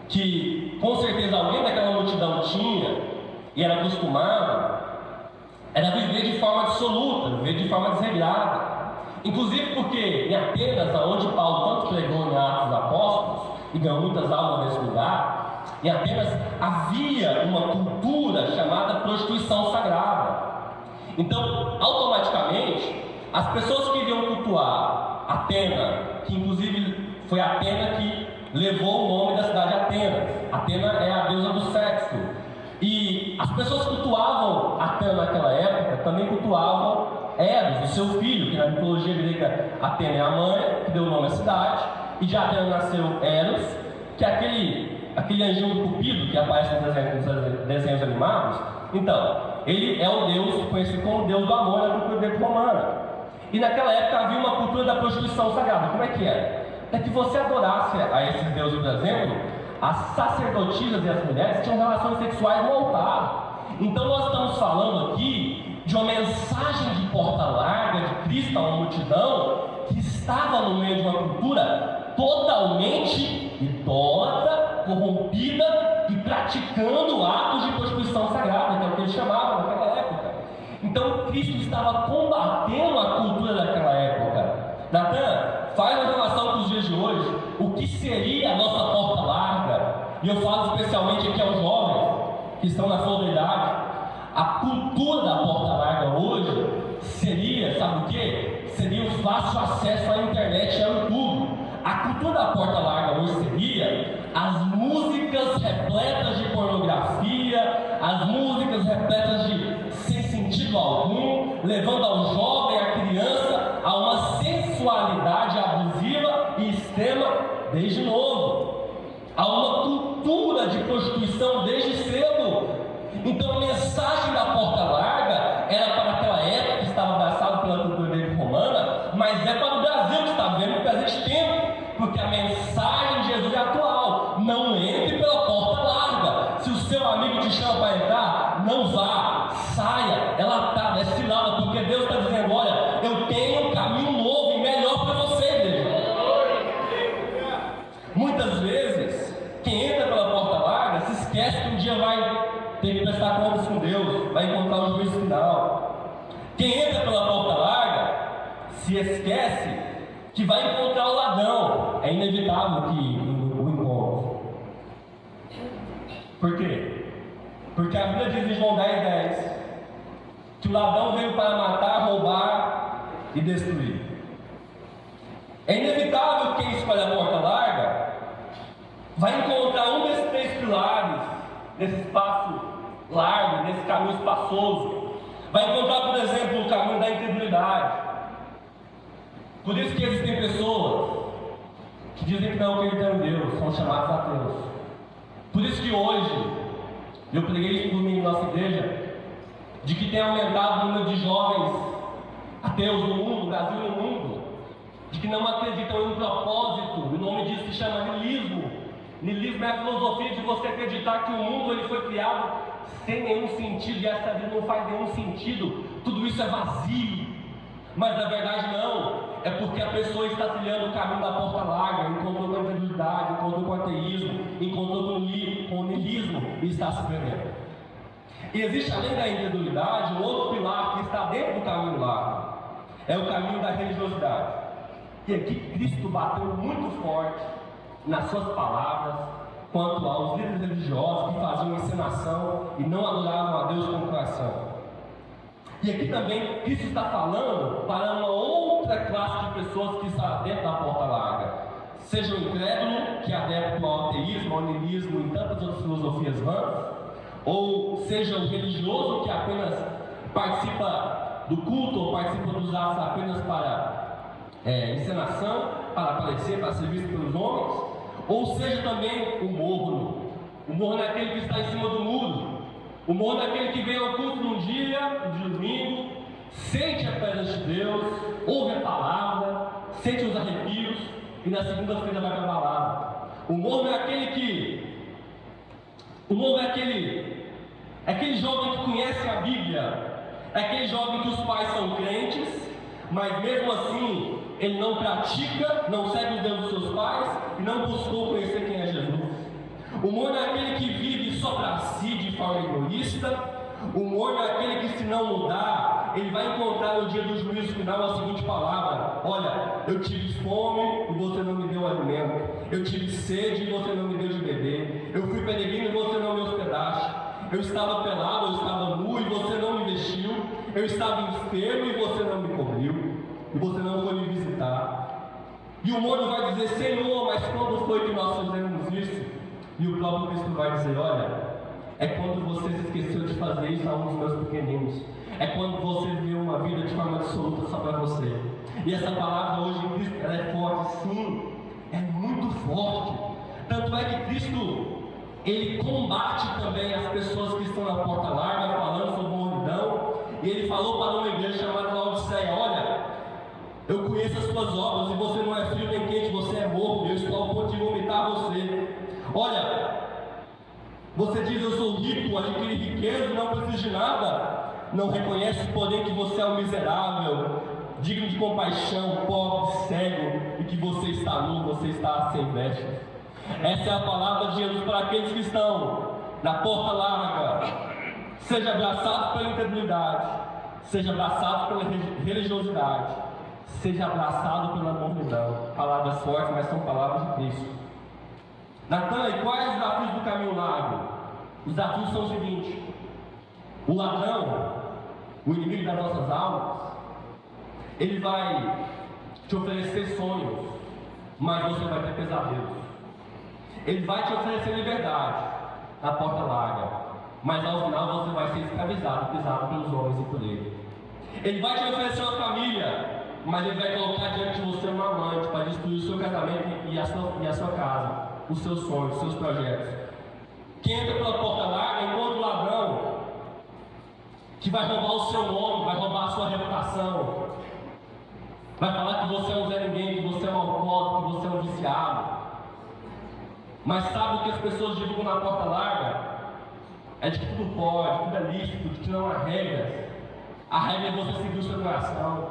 que com certeza alguém daquela multidão tinha e era acostumado, era viver de forma dissoluta, viver de forma desregrada. Inclusive porque em Atenas, onde Paulo tanto pregou em Atos dos Apóstolos e ganhou muitas almas nesse lugar, em Atenas havia uma cultura chamada prostituição sagrada. Então, automaticamente, as pessoas que iriam cultuar Atena, que inclusive foi Atena que levou o nome da cidade Atenas. Atena é a deusa do sexo. E as pessoas que cultuavam Atena naquela época também cultuavam Eros, o seu filho, que na mitologia grega Atena é a mãe, que deu o nome à cidade, e de Atena nasceu Eros, que é aquele anjinho do Cupido que aparece nos desenhos animados. Então, ele é o deus conhecido como o deus do amor na cultura greco-romana. E naquela época havia uma cultura da prostituição sagrada. Como é que era? É que você adorasse a esses deuses, por exemplo, as sacerdotisas e as mulheres tinham relações sexuais no altar. Então nós estamos falando aqui de uma mensagem de porta larga de Cristo a uma multidão que estava no meio de uma cultura totalmente idólatra, corrompida e praticando atos de prostituição sagrada, que é o que eles chamavam naquela época. Então Cristo estava combatendo a cultura daquela época. Natan, faz uma relação com os dias de hoje. O que seria a nossa porta larga? E eu falo especialmente aqui aos jovens que estão na flor da idade. A cultura da porta larga hoje seria, sabe o que? Seria o fácil acesso à internet e ao YouTube. A cultura da porta larga hoje seria as músicas repletas de pornografia, as músicas repletas de sem sentido algum, levando ao jovem, à criança, a uma sensualidade abusiva e extrema desde novo, a uma cultura de prostituição desde cedo. Então a mensagem da porta larga era para aquela época que estava abraçada pela cultura greco-romana, mas é para o Brasil que está vivendo no presente tempo, porque a mensagem de Jesus é atual. Não entre pela porta larga. Se o seu amigo te chama para entrar, não vá, saia. Ela está, é cilada, porque Deus está dizendo: olha, eu tenho um caminho novo e melhor para você, igreja. Muitas vezes, quem entra pela porta larga se esquece que um dia vai ter que prestar contas com Deus, vai encontrar o juízo final. Quem entra pela porta larga se esquece que vai encontrar o ladrão. É inevitável que o encontre. Por quê? Porque a Bíblia diz em João 10:10 que o ladrão veio para matar, roubar e destruir. É inevitável que quem escolhe a porta larga vai encontrar um desses três pilares, nesse espaço largo, nesse caminho espaçoso. Vai encontrar, por exemplo, o caminho da incredulidade. Por isso que existem pessoas que dizem que não acreditam em Deus, são chamados ateus. Por isso que hoje, eu preguei isso domingo na nossa igreja, de que tem aumentado o número de jovens ateus no mundo, no Brasil e no mundo, de que não acreditam em um propósito. O nome disso se chama niilismo. Niilismo é a filosofia de você acreditar que o mundo ele foi criado sem nenhum sentido, e essa vida não faz nenhum sentido, tudo isso é vazio. Mas na verdade não, é porque a pessoa está trilhando o caminho da porta larga, encontrou com a incredulidade, encontrou com o ateísmo, encontrou com o niilismo e está se perdendo. E existe, além da incredulidade, um outro pilar que está dentro do caminho largo, é o caminho da religiosidade. E aqui Cristo bateu muito forte nas suas palavras quanto aos líderes religiosos que faziam encenação e não adoravam a Deus com o coração. E aqui também Cristo está falando para uma outra classe de pessoas que está dentro da porta larga. Seja o incrédulo, que é adepto ao ateísmo, ao niilismo e tantas outras filosofias vãs, ou seja o religioso que apenas participa do culto ou participa dos atos apenas para encenação, para aparecer, para ser visto pelos homens, ou seja também o morno. O morno é aquele que está em cima do muro. O morno é aquele que vem ao culto num dia, no domingo, sente a presença de Deus, ouve a palavra, sente os arrepios e na segunda-feira vai para a balada. O morno é aquele jovem que conhece a Bíblia, é aquele jovem que os pais são crentes, mas mesmo assim ele não pratica, não segue os dedos dos seus pais e não buscou conhecer quem é Jesus. O morno é aquele que vive só para si de forma egoísta. O morno é aquele que, se não mudar, ele vai encontrar no dia do juízo final a seguinte palavra: olha, eu tive fome e você não me deu alimento, eu tive sede e você não me deu de beber, eu fui peregrino e você não me hospedaste, eu estava pelado, eu estava nu e você não me vestiu, eu estava enfermo e você não me cobriu, e você não foi me visitar. E o morno vai dizer: Senhor, mas quando foi que nós fizemos isso? E o próprio Cristo vai dizer: olha, é quando você se esqueceu de fazer isso a um dos meus pequeninos, é quando você viveu uma vida de forma absoluta só para você. E essa palavra hoje em Cristo, ela é forte, sim, é muito forte. Tanto é que Cristo, ele combate também as pessoas que estão na porta larga, falando sobre mornidão. E ele falou para uma igreja chamada Laodiceia: olha, eu conheço as suas obras, e você não é frio nem quente, você é morno, eu estou ao ponto de vomitar você. Olha, você diz: eu sou rico, adquiri riqueza, não preciso de nada. Não reconhece, porém, que você é um miserável, digno de compaixão, pobre, cego, e que você está nu, você está sem vestes. Essa é a palavra de Jesus para aqueles que estão na porta larga. Seja abraçado pela incredulidade, seja abraçado pela religiosidade, seja abraçado pela mornidão. Palavras fortes, mas são palavras de Cristo. Natan, e quais os desafios do caminho largo? Os desafios são os seguintes: o ladrão, o inimigo das nossas almas, ele vai te oferecer sonhos, mas você vai ter pesadelos. Ele vai te oferecer liberdade na porta larga, mas ao final você vai ser escravizado, pisado pelos homens e por ele. Ele vai te oferecer uma família, mas ele vai colocar diante de você uma amante para destruir o seu casamento e a sua casa, os seus sonhos, os seus projetos. Quem entra pela porta larga encontra o ladrão, que vai roubar o seu nome, vai roubar a sua reputação, vai falar que você é um Zé Ninguém, que você é um alcoólatra, que você é um viciado. Mas sabe o que as pessoas divulgam na porta larga? É de que tudo pode, tudo é lícito, de que não há regras. A regra é você seguir o seu coração,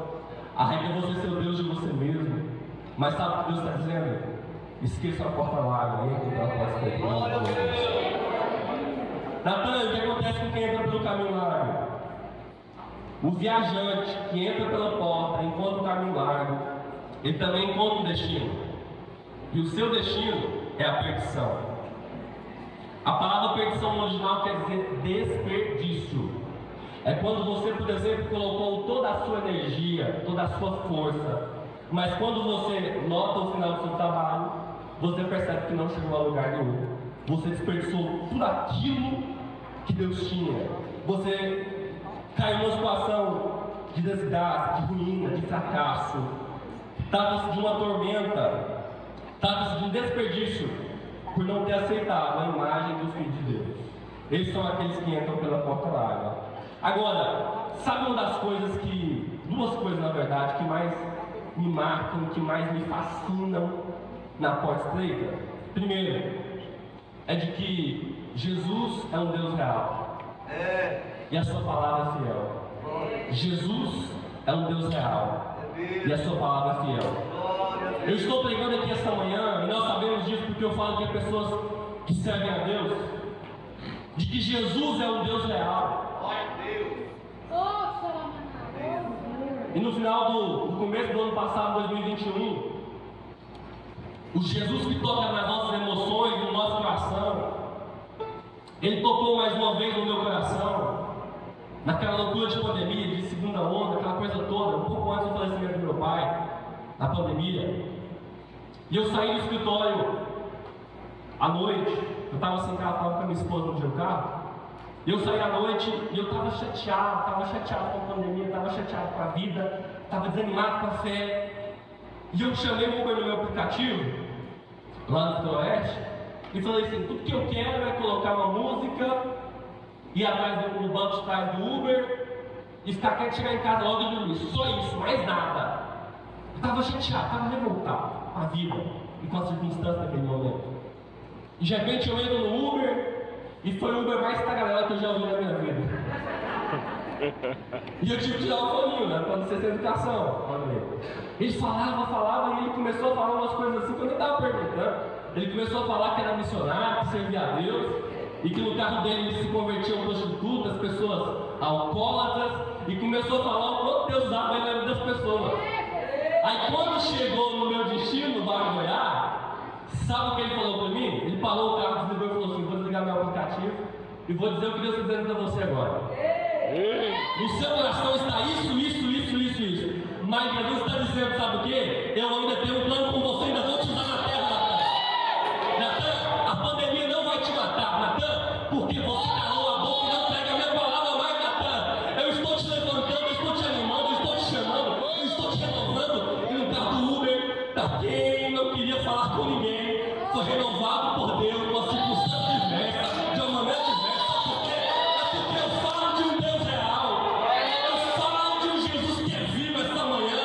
a regra é você ser o Deus de você mesmo. Mas sabe o que Deus está dizendo? Esqueça a porta larga, e entra pela porta estreita. Natan, o que acontece com quem entra pelo caminho largo? O viajante que entra pela porta, encontra o caminho largo, ele também encontra o destino. E o seu destino é a perdição. A palavra perdição no original quer dizer desperdício. É quando você, por exemplo, colocou toda a sua energia, toda a sua força, mas quando você nota o final do seu trabalho, você percebe que não chegou a lugar nenhum. Você desperdiçou tudo aquilo que Deus tinha. Você caiu numa situação de desgaste, de ruína, de fracasso. trata-se de uma tormenta, trata-se de um desperdício por não ter aceitado a imagem do Filho de Deus. Eles são aqueles que entram pela porta larga. Agora, sabe uma das coisas duas coisas na verdade, que mais me marcam, que mais me fascinam na porta estreita? Primeiro, é de que Jesus é um Deus real. E a sua palavra é fiel. Jesus é um Deus real. E a sua palavra é fiel. Eu estou pregando aqui esta manhã, e nós sabemos disso porque eu falo que há pessoas que servem a Deus, de que Jesus é um Deus real. E no final do começo do ano passado, 2021, o Jesus que toca nas nossas emoções, no nosso coração, Ele tocou mais uma vez no meu coração, naquela loucura de pandemia, de segunda onda, aquela coisa toda, um pouco antes do falecimento do meu pai, na pandemia. E eu saí do escritório à noite, eu estava sem carro, estava com a minha esposa no dia do carro, e eu saí à noite e eu estava chateado com a pandemia, estava chateado com a vida, estava desanimado com a fé. E eu chamei o Uber no meu aplicativo, lá no Noroeste, e falei assim: tudo que eu quero é colocar uma música, ir atrás do banco de trás do Uber, e ficar quieto, chegar em casa logo e dormir. Só isso, mais nada. Eu estava chateado, estava revoltado com a vida e com as circunstâncias daquele momento. E de repente eu entro no Uber, e foi o Uber mais tagarela que eu já ouvi na minha vida. E eu tive que tirar o foninho, né? Quando você tem educação. Ele falava, e ele começou a falar umas coisas assim que eu nem estava perguntando. Ele começou a falar que era missionário, que servia a Deus, e que no carro dele se convertiam prostitutas, pessoas alcoólatras, e começou a falar o quanto Deus usava ele na vida das pessoas. Aí quando chegou no meu destino, no Barra Goiás, sabe o que ele falou para mim? Ele parou o carro, desligou e falou assim: vou desligar meu aplicativo e vou dizer o que Deus está dizendo para você agora. No seu coração está isso. Mas Jesus está dizendo, sabe o que? Eu ainda tenho um plano com você, ainda vou te usar na terra, Natan. A pandemia não vai te matar, Natan, porque você calou a boca e não prega a minha palavra mais, Natan. Eu estou te levantando, eu estou te animando, eu estou te chamando, eu estou te renovando. E no carro do Uber, para quem não queria falar com ninguém, foi renovado por Deus, com circunstâncias diversas, de uma maneira diversa. Porque eu falo de um Deus real, eu falo de um Jesus que é vivo essa manhã,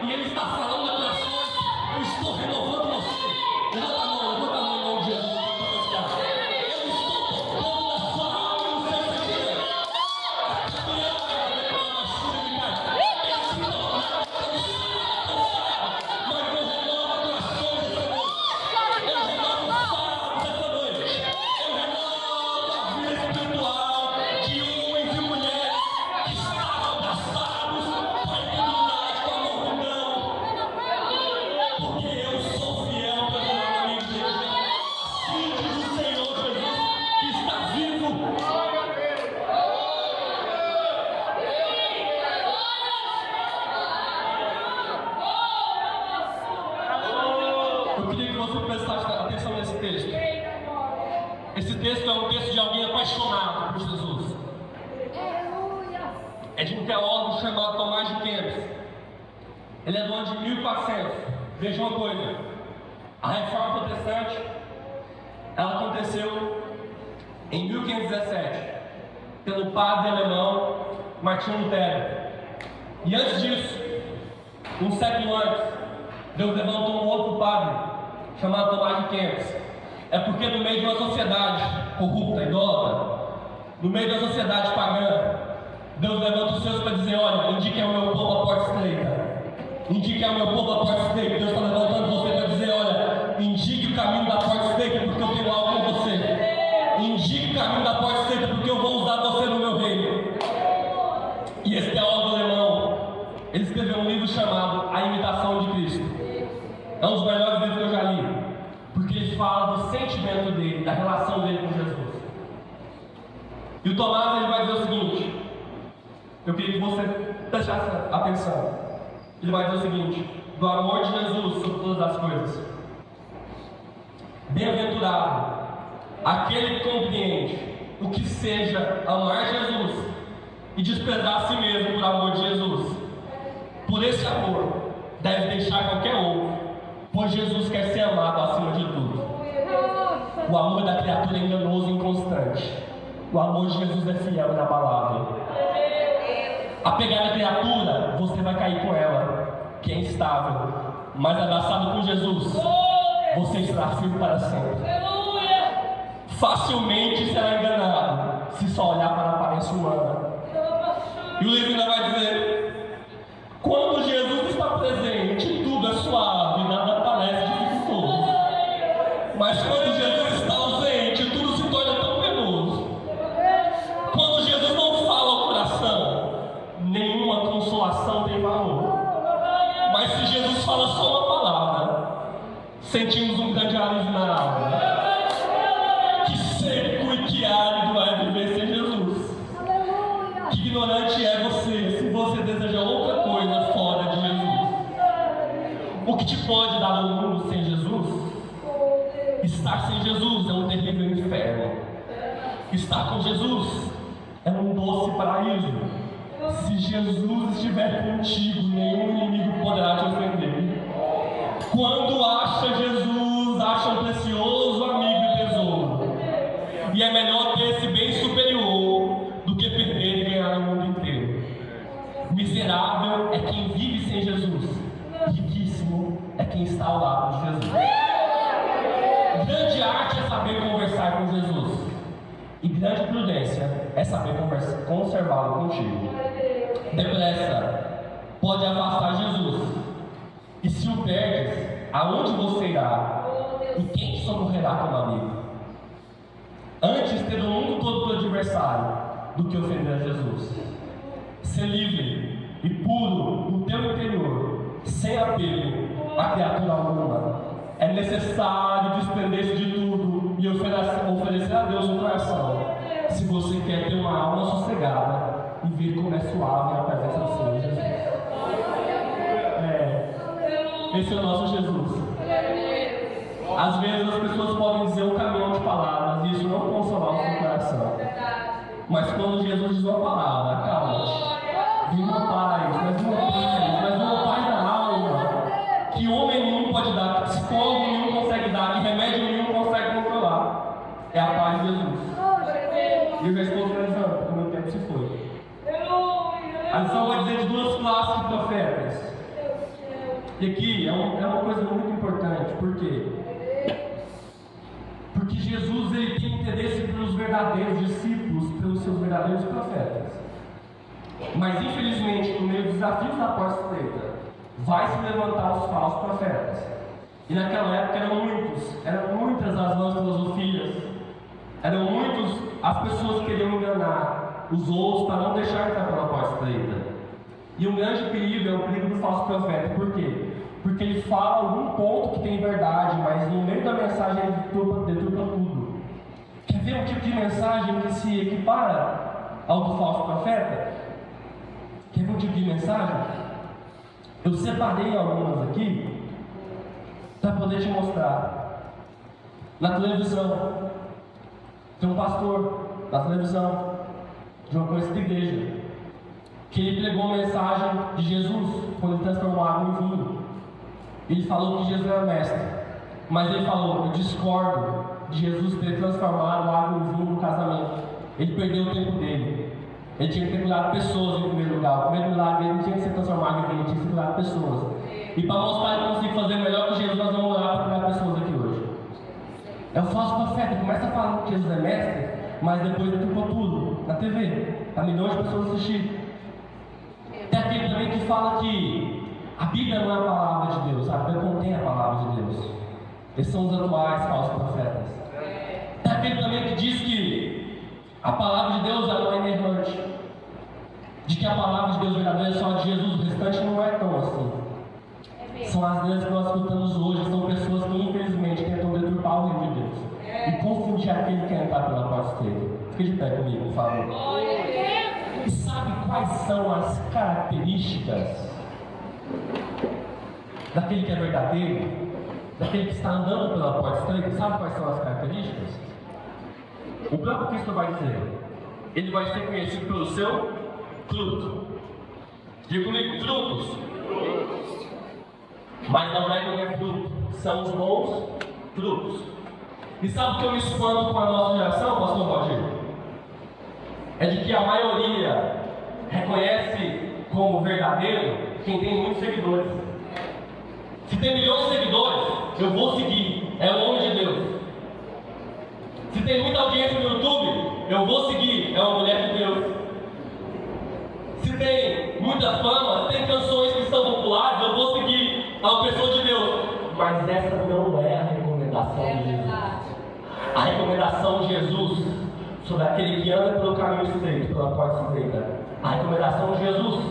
e Ele está falando a corações. Eu estou renovando você. Levanta a mão em nome de Jesus. Eu estou tocando na sua alma e no seu sentimento. Mas eu renovo corações essa noite. Eu renovo fatos essa noite. Eu renovo a vida espiritual de homens e mulheres que estavam abraçados para a eternidade com a multidão. Porque eu sou fiel, meu amigo de Deus. Assim diz o Senhor Jesus, que está vivo. Eu queria que você prestasse atenção nesse texto. Esse texto é um texto de alguém apaixonado por Jesus. É de um teólogo chamado Tomás de Kempis. Ele é do ano de 1400. Veja uma coisa: a reforma protestante, ela aconteceu em 1517 pelo padre alemão Martinho Lutero. E antes disso, um século antes, Deus levantou um outro padre chamado Tomás de Kempis. É porque no meio de uma sociedade corrupta, idólatra, no meio da sociedade pagã, Deus levanta os seus para dizer: olha, indique ao meu povo a porta estreita. Indique ao meu povo a porta estreita. Deus está levantando você para dizer: olha, indique o caminho da porta estreita, porque eu tenho algo com você. Indique o caminho da porta estreita, porque eu vou usar você no meu reino. E esse teólogo alemão, ele escreveu um livro chamado A Imitação de Cristo. É um dos melhores livros que eu já li, porque ele fala do sentimento dele, da relação dele com Jesus. E o Tomás, ele vai dizer o seguinte, eu queria que você prestasse atenção. Ele vai dizer o seguinte: do amor de Jesus sobre todas as coisas. Bem-aventurado aquele que compreende o que seja amar Jesus e desprezar a si mesmo por amor de Jesus. Por esse amor, deve deixar qualquer outro, pois Jesus quer ser amado acima de tudo. O amor da criatura é enganoso e inconstante. O amor de Jesus é fiel e inabalável. Apegado à criatura, você vai cair com ela, que é instável. Mas abraçado com Jesus, você estará firme para sempre. Facilmente será enganado se só olhar para a aparência humana. E o livro ainda vai dizer: quando Jesus está presente, tudo é suave, nada parece dificultoso. Mas quando Jesus está ausente, tudo se torna tão penoso. Quando Jesus não fala ao coração, nenhuma consolação tem valor. Mas se Jesus fala só uma palavra, sentimos um grande alívio na alma. Que seco e que árido é viver sem Jesus. Que ignorante é você se você deseja outra coisa fora de Jesus. O que te pode dar no mundo sem Jesus? Estar sem Jesus é um terrível inferno. Estar com Jesus é um doce paraíso. Se Jesus estiver contigo, nenhum inimigo poderá te ofender. Quando acha Jesus, acha um precioso amigo e tesouro. E é melhor ter esse bem superior do que perder e ganhar o mundo inteiro. Miserável é quem vive sem Jesus. Riquíssimo é quem está ao lado de Jesus. Grande arte é saber conversar com Jesus. E grande prudência é saber conservá-lo contigo. Depressa pode afastar Jesus. E se o perdes, aonde você irá? E quem te socorrerá como amigo? Antes ter o mundo todo teu adversário do que ofender a Jesus. Ser livre e puro no teu interior, sem apego a criatura alguma. É necessário desprender-se de tudo e oferecer a Deus um coração, se você quer ter uma alma sossegada e ver como é suave a presença do Senhor Jesus. Esse é o nosso Jesus. Às vezes as pessoas podem dizer um caminhão de palavras e isso não consolar o seu coração. Mas quando Jesus diz uma palavra, acalma-te, vem uma paz, mas uma paz da alma, que homem nenhum pode dar, que psicólogo nenhum consegue dar, que remédio nenhum consegue controlar. É a paz de Jesus. E eu já estou finalizando, porque o meu tempo se foi. A lição vai dizer de duas classes de profetas. E aqui é uma coisa muito importante. Por quê? Porque Jesus ele tem interesse pelos verdadeiros discípulos, pelos seus verdadeiros profetas. Mas infelizmente, no meio dos desafios da porta estreita, vai se levantar os falsos profetas. E naquela época eram muitas as vãs filosofias, eram muitos as pessoas que queriam enganar os outros para não deixar entrar pela porta estreita. E um grande perigo é o perigo do falso profeta. Por quê? Porque ele fala algum ponto que tem verdade, mas no meio da mensagem ele deturpa tudo. Quer ver um tipo de mensagem que se equipara ao do falso profeta? Quer ver um tipo de mensagem? Eu separei algumas aqui para poder te mostrar. Na televisão, tem um pastor na televisão de uma conhecida igreja que ele pregou a mensagem de Jesus quando ele transformou água em vinho. Ele falou que Jesus era mestre, mas ele falou: eu discordo de Jesus ter transformado água em vinho no casamento. Ele perdeu o tempo dele. Ele tinha que ter cuidado de pessoas em primeiro lugar. O primeiro milagre dele não tinha que ser transformado em vinho, tinha que ser cuidado de pessoas. E para mostrar que conseguir fazer melhor que Jesus, nós vamos orar para cuidar de pessoas aqui hoje. É o falso profeta, começa falando que Jesus é mestre, mas depois ele trocou tudo na TV, para milhões de pessoas assistirem. Tem aquele também que fala que a Bíblia não é a palavra de Deus, a Bíblia contém a palavra de Deus. Esses são os atuais falsos profetas. Tem aquele também que diz que a palavra de Deus ela não é inerrante, de que a palavra de Deus verdadeira é só de Jesus, o restante não é tão assim. São as vezes que nós escutamos hoje, são pessoas que infelizmente tentam deturpar o reino de Deus e confundir aquele que quer entrar pela porta estreita. Fique de pé comigo, por favor. E sabe quais são as características daquele que é verdadeiro, daquele que está andando pela porta estreita? Sabe quais são as características? O próprio Cristo vai dizer: ele vai ser conhecido pelo seu fruto. Diga comigo, frutos. mas não é qualquer fruto, são os bons frutos. E sabe o que eu me espanto com a nossa geração, pastor Valdir? É de que a maioria reconhece como verdadeiro quem tem muitos seguidores. Se tem milhões de seguidores, eu vou seguir, é o homem de Deus. Se tem muita audiência no YouTube, eu vou seguir, é uma mulher de Deus. Se tem muita fama, se tem canções que são populares, eu vou seguir, é uma pessoa de Deus. Mas essa não é a recomendação de Jesus. A recomendação de Jesus sobre aquele que anda pelo caminho estreito, pela porta estreita. A recomendação de Jesus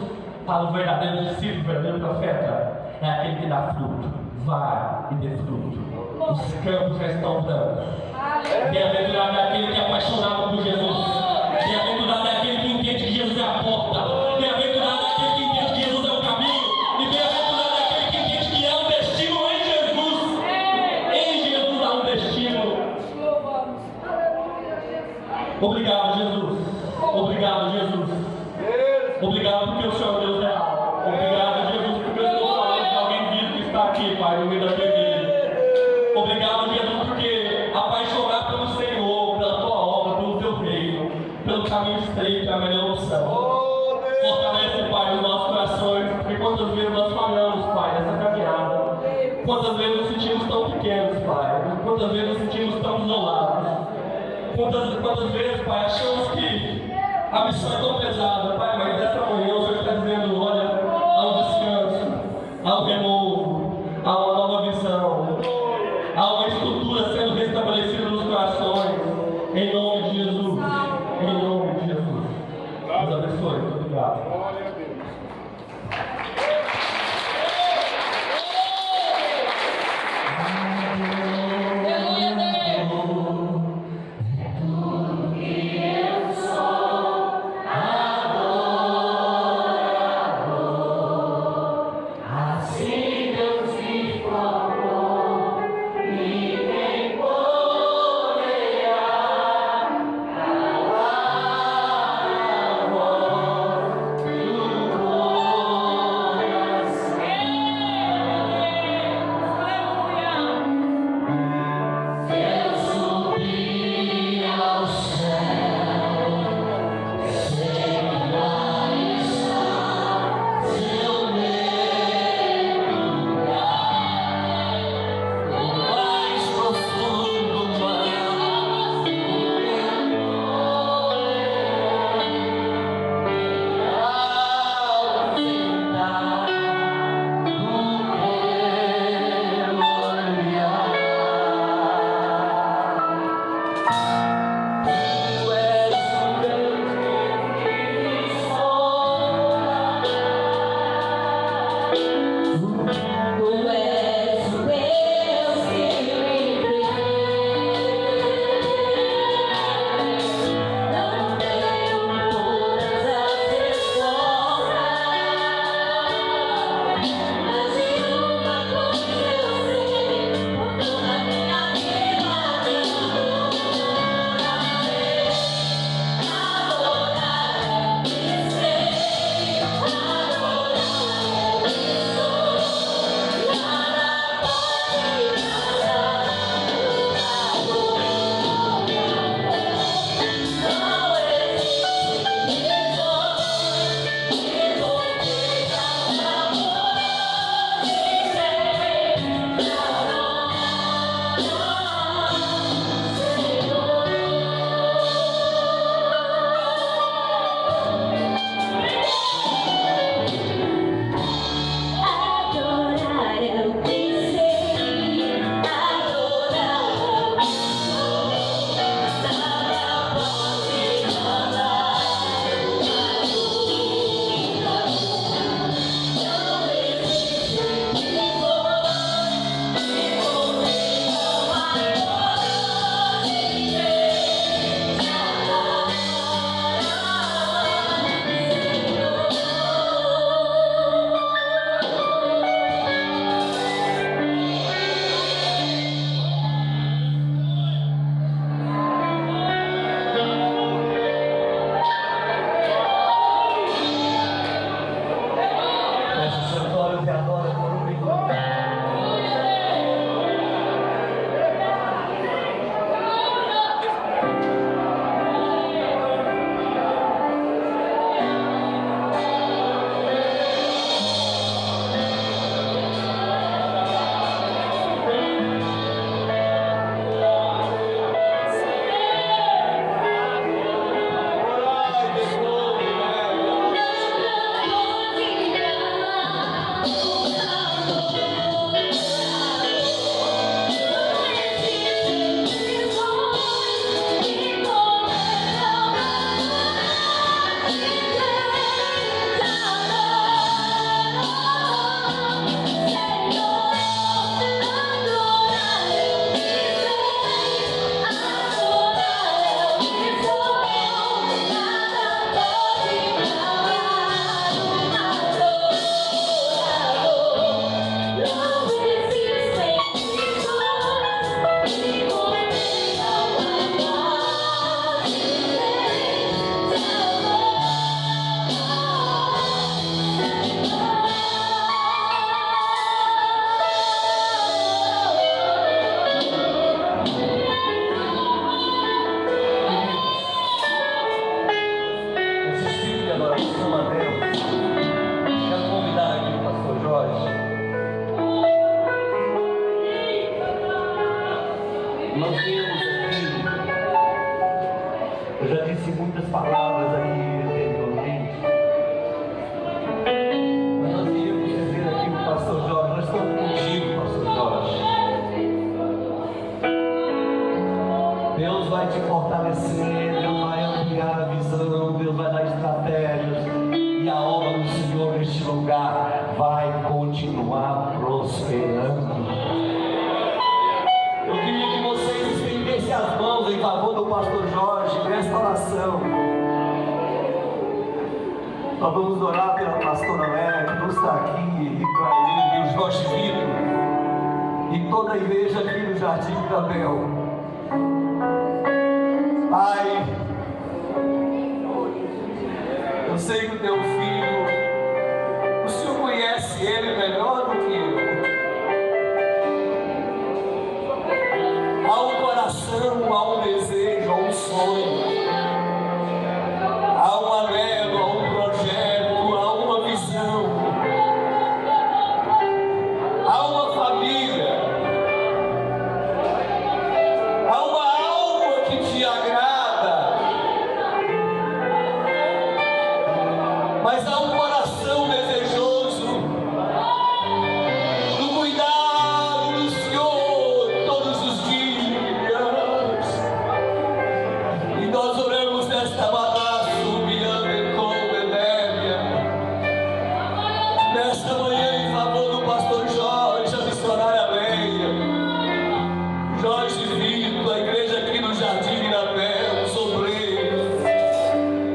para o verdadeiro discípulo, o verdadeiro profeta, é aquele que dá fruto. Vai e dê fruto. Os campos já estão brancos. Bem-aventurado é aquele que é apaixonado por Jesus. Bem-aventurado é aquele que entende que Jesus é a porta. Bem-aventurado é aquele que entende que Jesus é o caminho. E bem-aventurado é aquele que entende que há um destino em Jesus. Em Jesus há um destino. Obrigado, Jesus. Obrigado, Jesus. Obrigado porque o Senhor é Deus real. Obrigado, Jesus, porque eu estou falando de alguém vivo que está aqui, Pai, no meio da TV. Obrigado, Jesus, porque apaixonar pelo Senhor, pela Tua obra, pelo Teu reino, pelo caminho estreito é a melhor opção. Fortalece, Pai, os nossos corações, porque quantas vezes nós falhamos, Pai, nessa caminhada. Quantas vezes nos sentimos tão pequenos, Pai. Quantas vezes nos sentimos tão isolados. Quantas vezes, Pai, achamos que a missão é tão pesada, Pai, mas nessa manhã o Senhor está dizendo, olha, há um descanso, há um renovo, há uma nova visão, há uma estrutura sendo restabelecida nos corações, em nome de Jesus, em nome de Jesus. Deus abençoe, muito obrigado. Feche os seus olhos e adora por um minuto. vemos aqui, eu já disse muitas palavras aqui anteriormente, mas nós queríamos dizer aqui para o pastor Jorge, nós estamos contigo, pastor Jorge. Deus vai te fortalecer, Deus vai ampliar a visão, Deus vai dar estratégias, e a obra do Senhor neste lugar vai continuar prosperando. Eu queria que vocês estendessem as mãos em favor do pastor Jorge nesta oração. Nós vamos orar pela pastora Lélia, que não está aqui, e para ele, e o Jorge Vitor, e toda a igreja aqui no Jardim Isabel. Pai, eu sei que o teu filho, o Senhor conhece ele melhor do que eu. Há um coração, há um desejo, há um sonho, há um anelo, há um projeto, há uma visão, há uma família, há uma alma que te agrada, mas há um coração desejoso do cuidado do Senhor todos os dias. E nós oramos nesta manhã, subiando com Benévia, nesta manhã em favor do pastor Jorge, a missionária Leia, Jorge Vitor, a igreja aqui no Jardim Mirabel, os obreiros,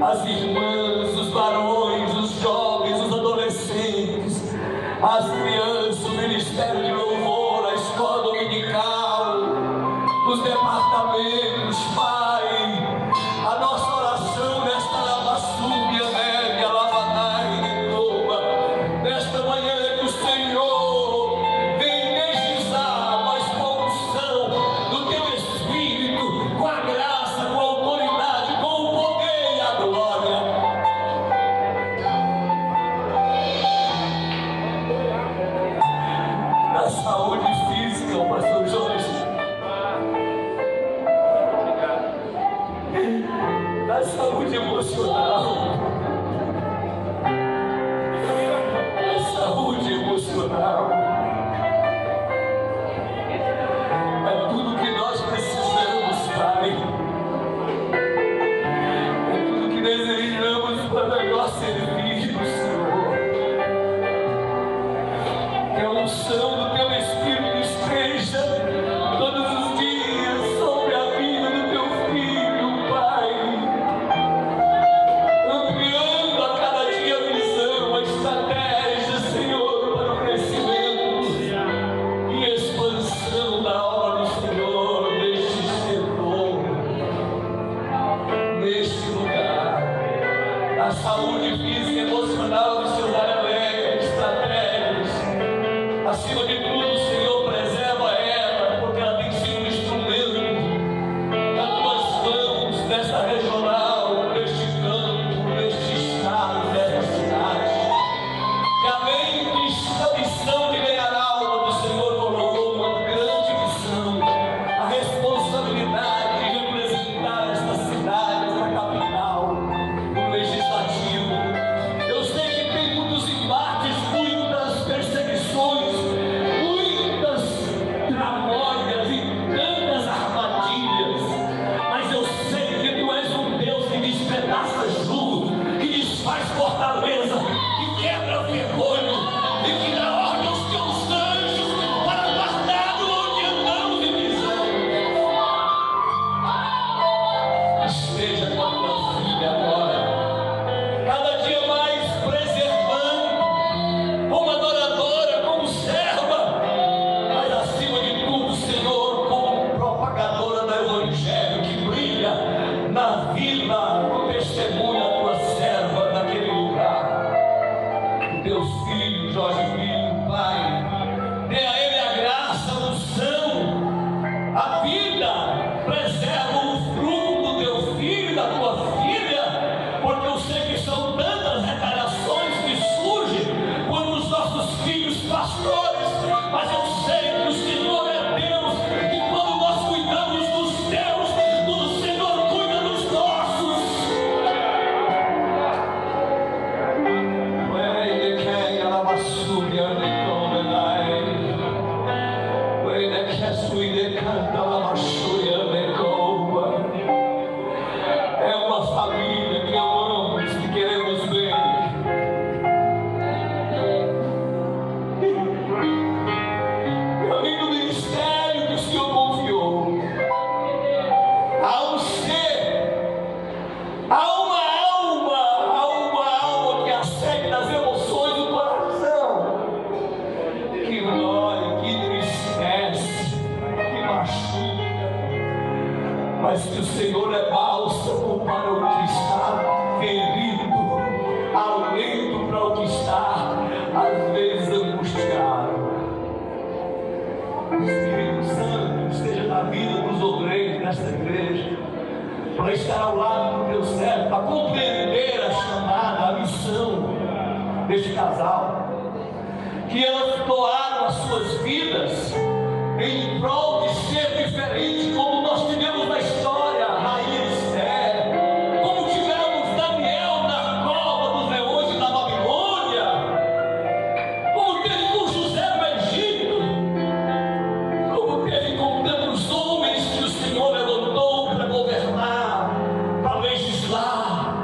as irmãs, os varões, os jovens, os adolescentes, as crianças, o ministério de louvor, a escola dominical, os departamentos, Pai, a nossa oração nesta lavassúbia, neve, a lavanai, Netoba, nesta manhã é que o Senhor vem energizar, mas com a unção do teu Espírito, com a graça, com a autoridade, com o poder e a glória. Da saúde física, o pastor Jorge, da saúde emocional, da saúde emocional, é tudo que nós precisamos, Pai, é tudo que desejamos para nós servirmos, Senhor. Que a unção do teu Espírito esteja todos os dias sobre a vida do teu filho, Pai, ampliando a cada dia a visão, a estratégia, Senhor, para o crescimento e expansão da obra do Senhor neste setor, neste lugar. A saúde física e emocional do seu Lélia, estratégias. Acima de tudo, Senhor, preserva ela, porque ela tem sido um instrumento nas tuas mãos, nesta regional, neste campo, neste estado, nesta cidade. Que além da missão de ganhar a alma do Senhor, colocou uma grande missão, a responsabilidade de representar esta cidade, esta capital, no legislativo. Eu sei que tem muitos embates, muitas perseguições, muitas tramóias e tantas armadilhas, mas eu sei que tu és um Deus que despedaça jugo, que desfaz fortaleza, que quebra ferrolho e que dá ordem aos teus anjos para guardar-nos onde andamos em visão. Esteja com a tua filha agora, cada dia mais preservando, como adoradora, como serva, mas acima de tudo, Senhor, como propagadora do Evangelho que brilha na vida, no testemunho da tua serva naquele lugar. Teus filhos, Jorge Filho, Pai, dê a ele a graça, a unção, a vida, preserva o fruto do teu filho e da tua filha, porque eu sei que são tantas retaliações que surgem quando os nossos filhos pastores, mas eu sei que o Senhor é Deus, e quando nós cuidamos do nesta igreja, para estar ao lado do meu servo, para compreender a chamada, a missão deste casal, que elas doaram as suas vidas em prol de ser diferente, como nós tivemos na história, Rainha Esther, como tivemos Daniel na cova dos leões da Babilônia, como teve com José no Egito, como teve com tantos homens que o Senhor levantou para governar, para legislar.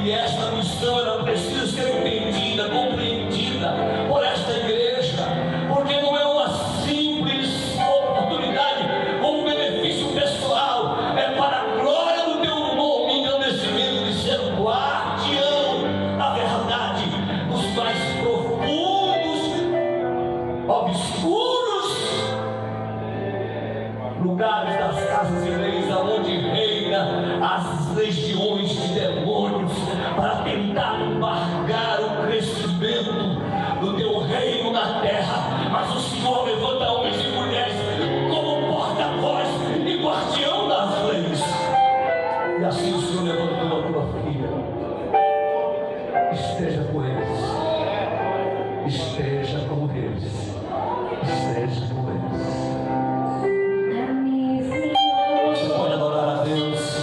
E esta missão ela precisa ser entendida, compreendida por esta igreja, porque não é uma simples oportunidade ou um benefício pessoal, é para a glória do teu nome, engrandecimento de ser guardião da verdade, dos mais profundos, obscuros lugares das casas e leis, aonde reina as legiões de demônios, para tentar embargar o crescimento do teu reino na terra. Mas o Senhor levanta homens e mulheres como porta-voz e guardião das leis. E assim o Senhor levantou a tua filha. Esteja com eles, esteja com eles, esteja com eles. Você pode adorar a Deus.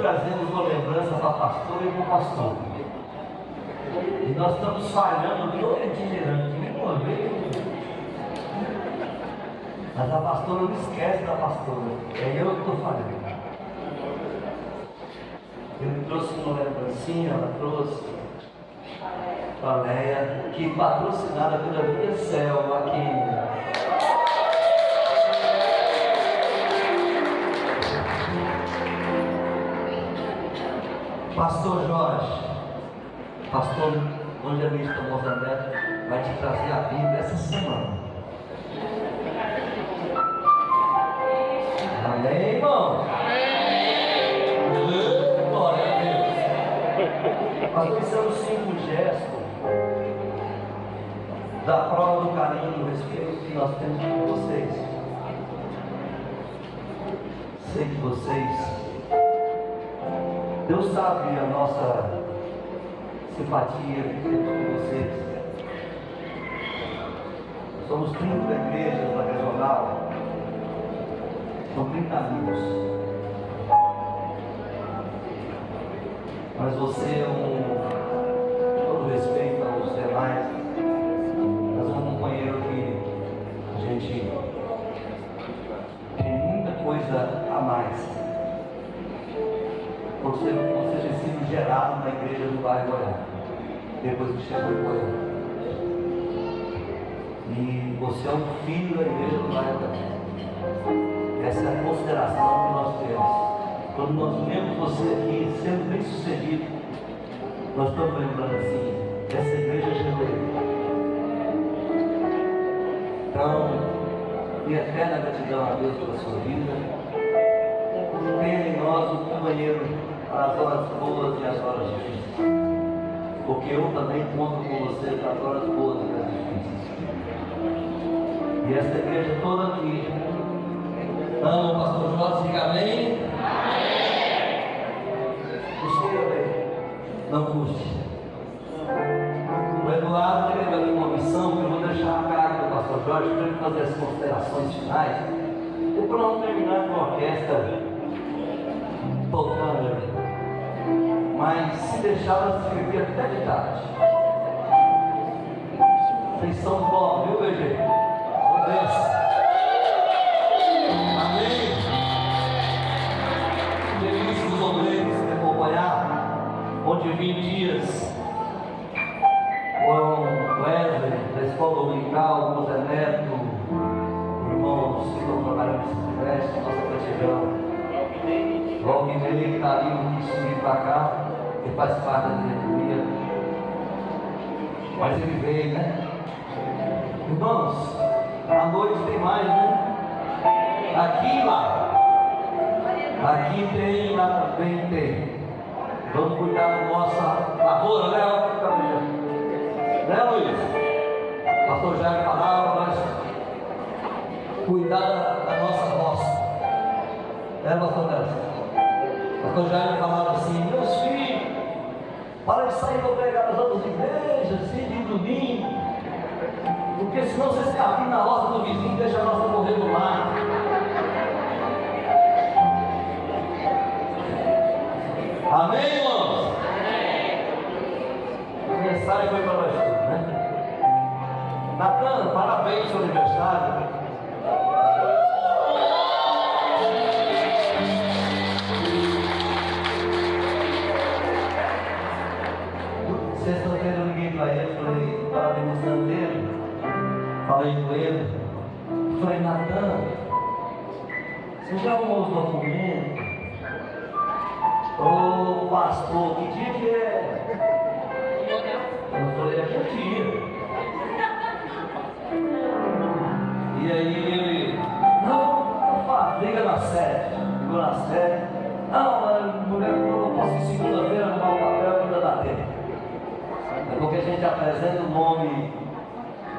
trazemos uma lembrança para a pastora e para o pastor. E nós estamos falhando todo itinerante, uma vez. Mas a pastora não esquece da pastora. É eu que estou falhando. Eu trouxe uma lembrancinha, ela trouxe para a Leia, que patrocinada pela Via Céu aqui. Pastor Jorge, pastor evangelista Mozambique, vai te trazer a Bíblia essa semana. Amém, irmão? Amém. Glória a Deus. Nós precisamos sim um gesto da prova do carinho, do respeito que nós temos por vocês. Sei que vocês, Deus sabe a nossa simpatia que temos por vocês. Somos 30 igrejas na regional, são 30 amigos. Mas você com todo respeito aos demais, mas é um companheiro que a gente tem muita coisa a mais. Você ter sido gerado na igreja do bairro Goiás, depois que chegou em Goiás. E você é um filho da igreja do bairro Goiás. Essa é a consideração que nós temos. Quando nós vemos você aqui sendo bem sucedido, nós estamos lembrando assim, essa igreja é genuína. Então, minha eterna gratidão a Deus pela sua vida. Tenha em nós um companheiro para as horas boas e as horas difíceis. Porque eu também conto com você para as horas boas e as difíceis. E essa igreja toda aqui ama o pastor Jorge, diga amém. Esteja bem, não custe. O Eduardo teve ali uma missão que eu vou deixar a cargo do pastor Jorge para ele fazer as considerações finais. Depois nós vamos terminar com a orquestra tocando ali. Mas se deixar ela servir até de tarde. Vocês são bons, viu, BG? Obedece. Amém. Feliz dos obreiros me acompanhar, onde 20 dias com Wesley, da escola dominical, o Zé Neto, irmãos que estão trabalhando nesse trimestre, nossa gratidão. Logo em meio que está ali, não quis subir para cá, ele faz parte da diretoria. Mas ele veio, né? Irmãos, à noite tem mais, né? Aqui e lá. Aqui tem, lá também tem. Vamos cuidar da nossa lavoura, né? Né, Luiz? Pastor Jair falava, nós cuidar da nossa roça. É, pastor Nelson? Pastor Jair falava assim, meus filhos, para de sair para pregar nas outras igrejas, assim, de domingo, porque senão vocês capim na roça do vizinho e deixam a nossa morrer do mar. Amém, irmãos? A mensagem foi para nós todos, né? Natan, parabéns pelo aniversário. Sexta-feira eu liguei para ele, falei, parabenizando ele, falei com ele, falei, Natan, você já arrumou os documentos? Ô pastor, que dia que é? Eu falei, é que dia. E aí ele, não, liga na sede, ligou na sede, não, a mulher falou, eu posso ir segunda-feira arrumar o papel e ainda dá tempo. É porque a gente apresenta o nome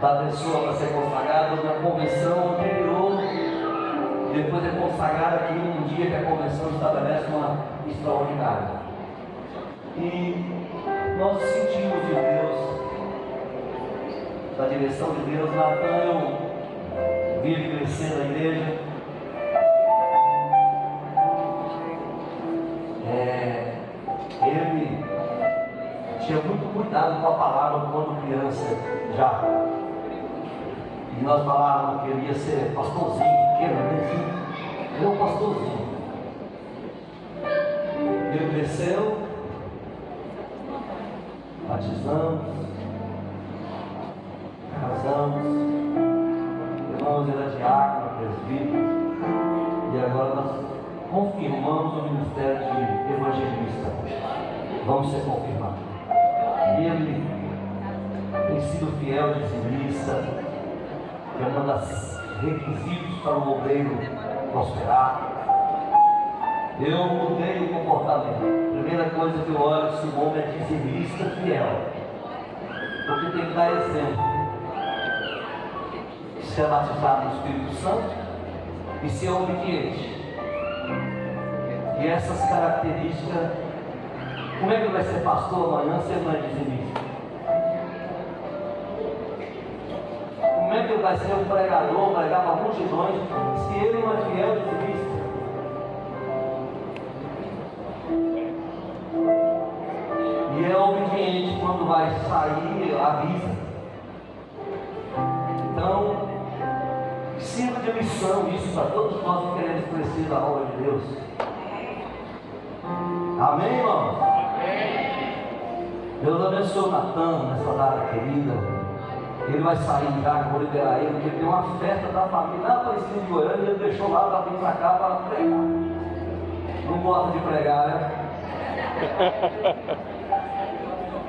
da pessoa para ser consagrada na convenção anterior, depois é consagrada aqui num dia que a convenção estabelece uma extraordinária. E nós sentimos de Deus, da direção de Deus. Natan, eu vi ele crescer na igreja. tinha muito cuidado com a palavra quando criança já. E nós falávamos que ele ia ser pastorzinho, pequeno, né? Ele é um pastorzinho. Ele cresceu, batizamos, casamos, irmãos, ele é diácono, presbítero, e agora nós confirmamos o ministério de evangelista. Vamos ser confirmados. Ele tem sido fiel dizimista, que é um dos requisitos para o obreiro prosperar. Eu mudei o comportamento. Primeira coisa que eu olho se o homem é dizimista fiel, porque tem que dar exemplo. Se é batizado no Espírito Santo e se é obediente. E essas características, como é que ele vai ser pastor amanhã se ele não é dizimista? Como é que ele vai ser um pregador, pregar para multidões, se ele não é fiel dizimista? E é obediente quando vai sair, avisa. Então, sirva de lição isso para todos nós que queremos crescer na obra de Deus. Amém, irmãos? Deus abençoe o Natan nessa data querida. Ele vai sair já, eu vou liberar ele, porque tem uma festa da família lá Aparecida de Goiânia e ele deixou lá para vir para cá para pregar. Não gosta de pregar, né?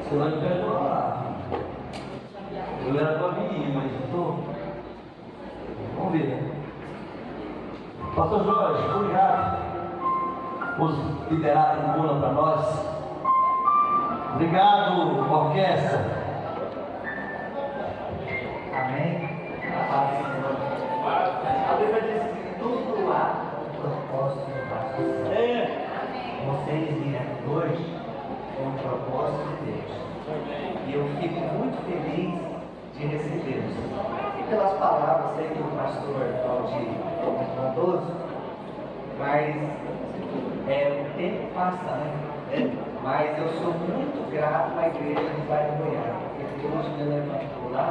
Você vai me perdoar. Eu era para vir, mas estou. Vamos ver, né? Pastor Jorge, obrigado por liberar a tribuna para nós. Obrigado, orquestra. Amém? A paz do Senhor. A Bíblia diz que tudo há um propósito debaixo do céu. Vocês vieram hoje com o propósito de Deus. E eu fico muito feliz de recebê-los. E pelas palavras, sei que o pastor Claudio é muito bondoso, mas o tempo passa, né? Mas eu sou muito grato à igreja do bairro Goiás, porque Deus me levantou lá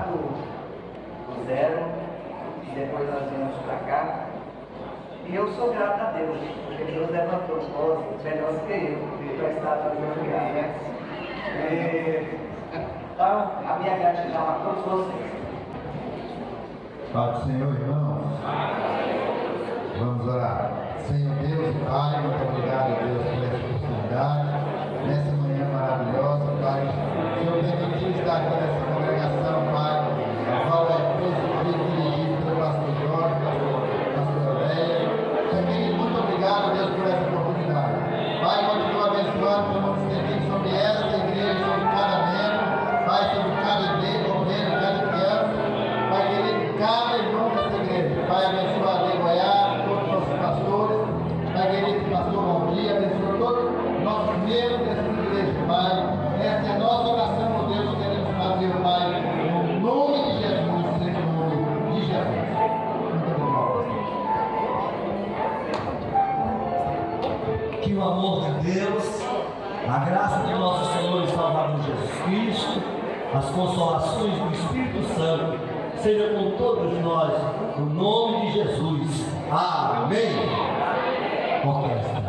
do zero, e depois nós viemos para cá. E eu sou grato a Deus, porque Deus levantou nós melhores que eu, para estar fazendo lugar, né? Então, a minha gratidão a todos vocês. Pai do Senhor, irmãos. Vamos orar. Senhor Deus e Pai, muito obrigado, Deus, por essa oportunidade, nessa manhã maravilhosa, Pai. Senhor, permitiu estar aqui nessa congregação, Pai, a qual é presidido e dirigido pelo pastor Jorge, pastor Leia. Também muito obrigado, Deus, por essa oportunidade. Pai, continua abençoando, como estender sobre essa igreja, sobre cada membro, Pai, sobre cada igreja, obreiro, cada criança, Pai querido, cada irmão dessa igreja. Pai, abençoa a Goiás, todos os nossos pastores, Pai querido, pastor Valdir, abençoa todos os nossos membros dessa igreja, Pai. Essa é a nossa oração, ó Deus, que queremos fazer, Pai, no nome de Jesus, seja o nome de Jesus. Muito obrigado. Que o amor de Deus, a graça do nosso Senhor e Salvador Jesus Cristo, as consolações do Espírito Santo, sejam com todos nós, no nome de Jesus. Amém. Orquestra.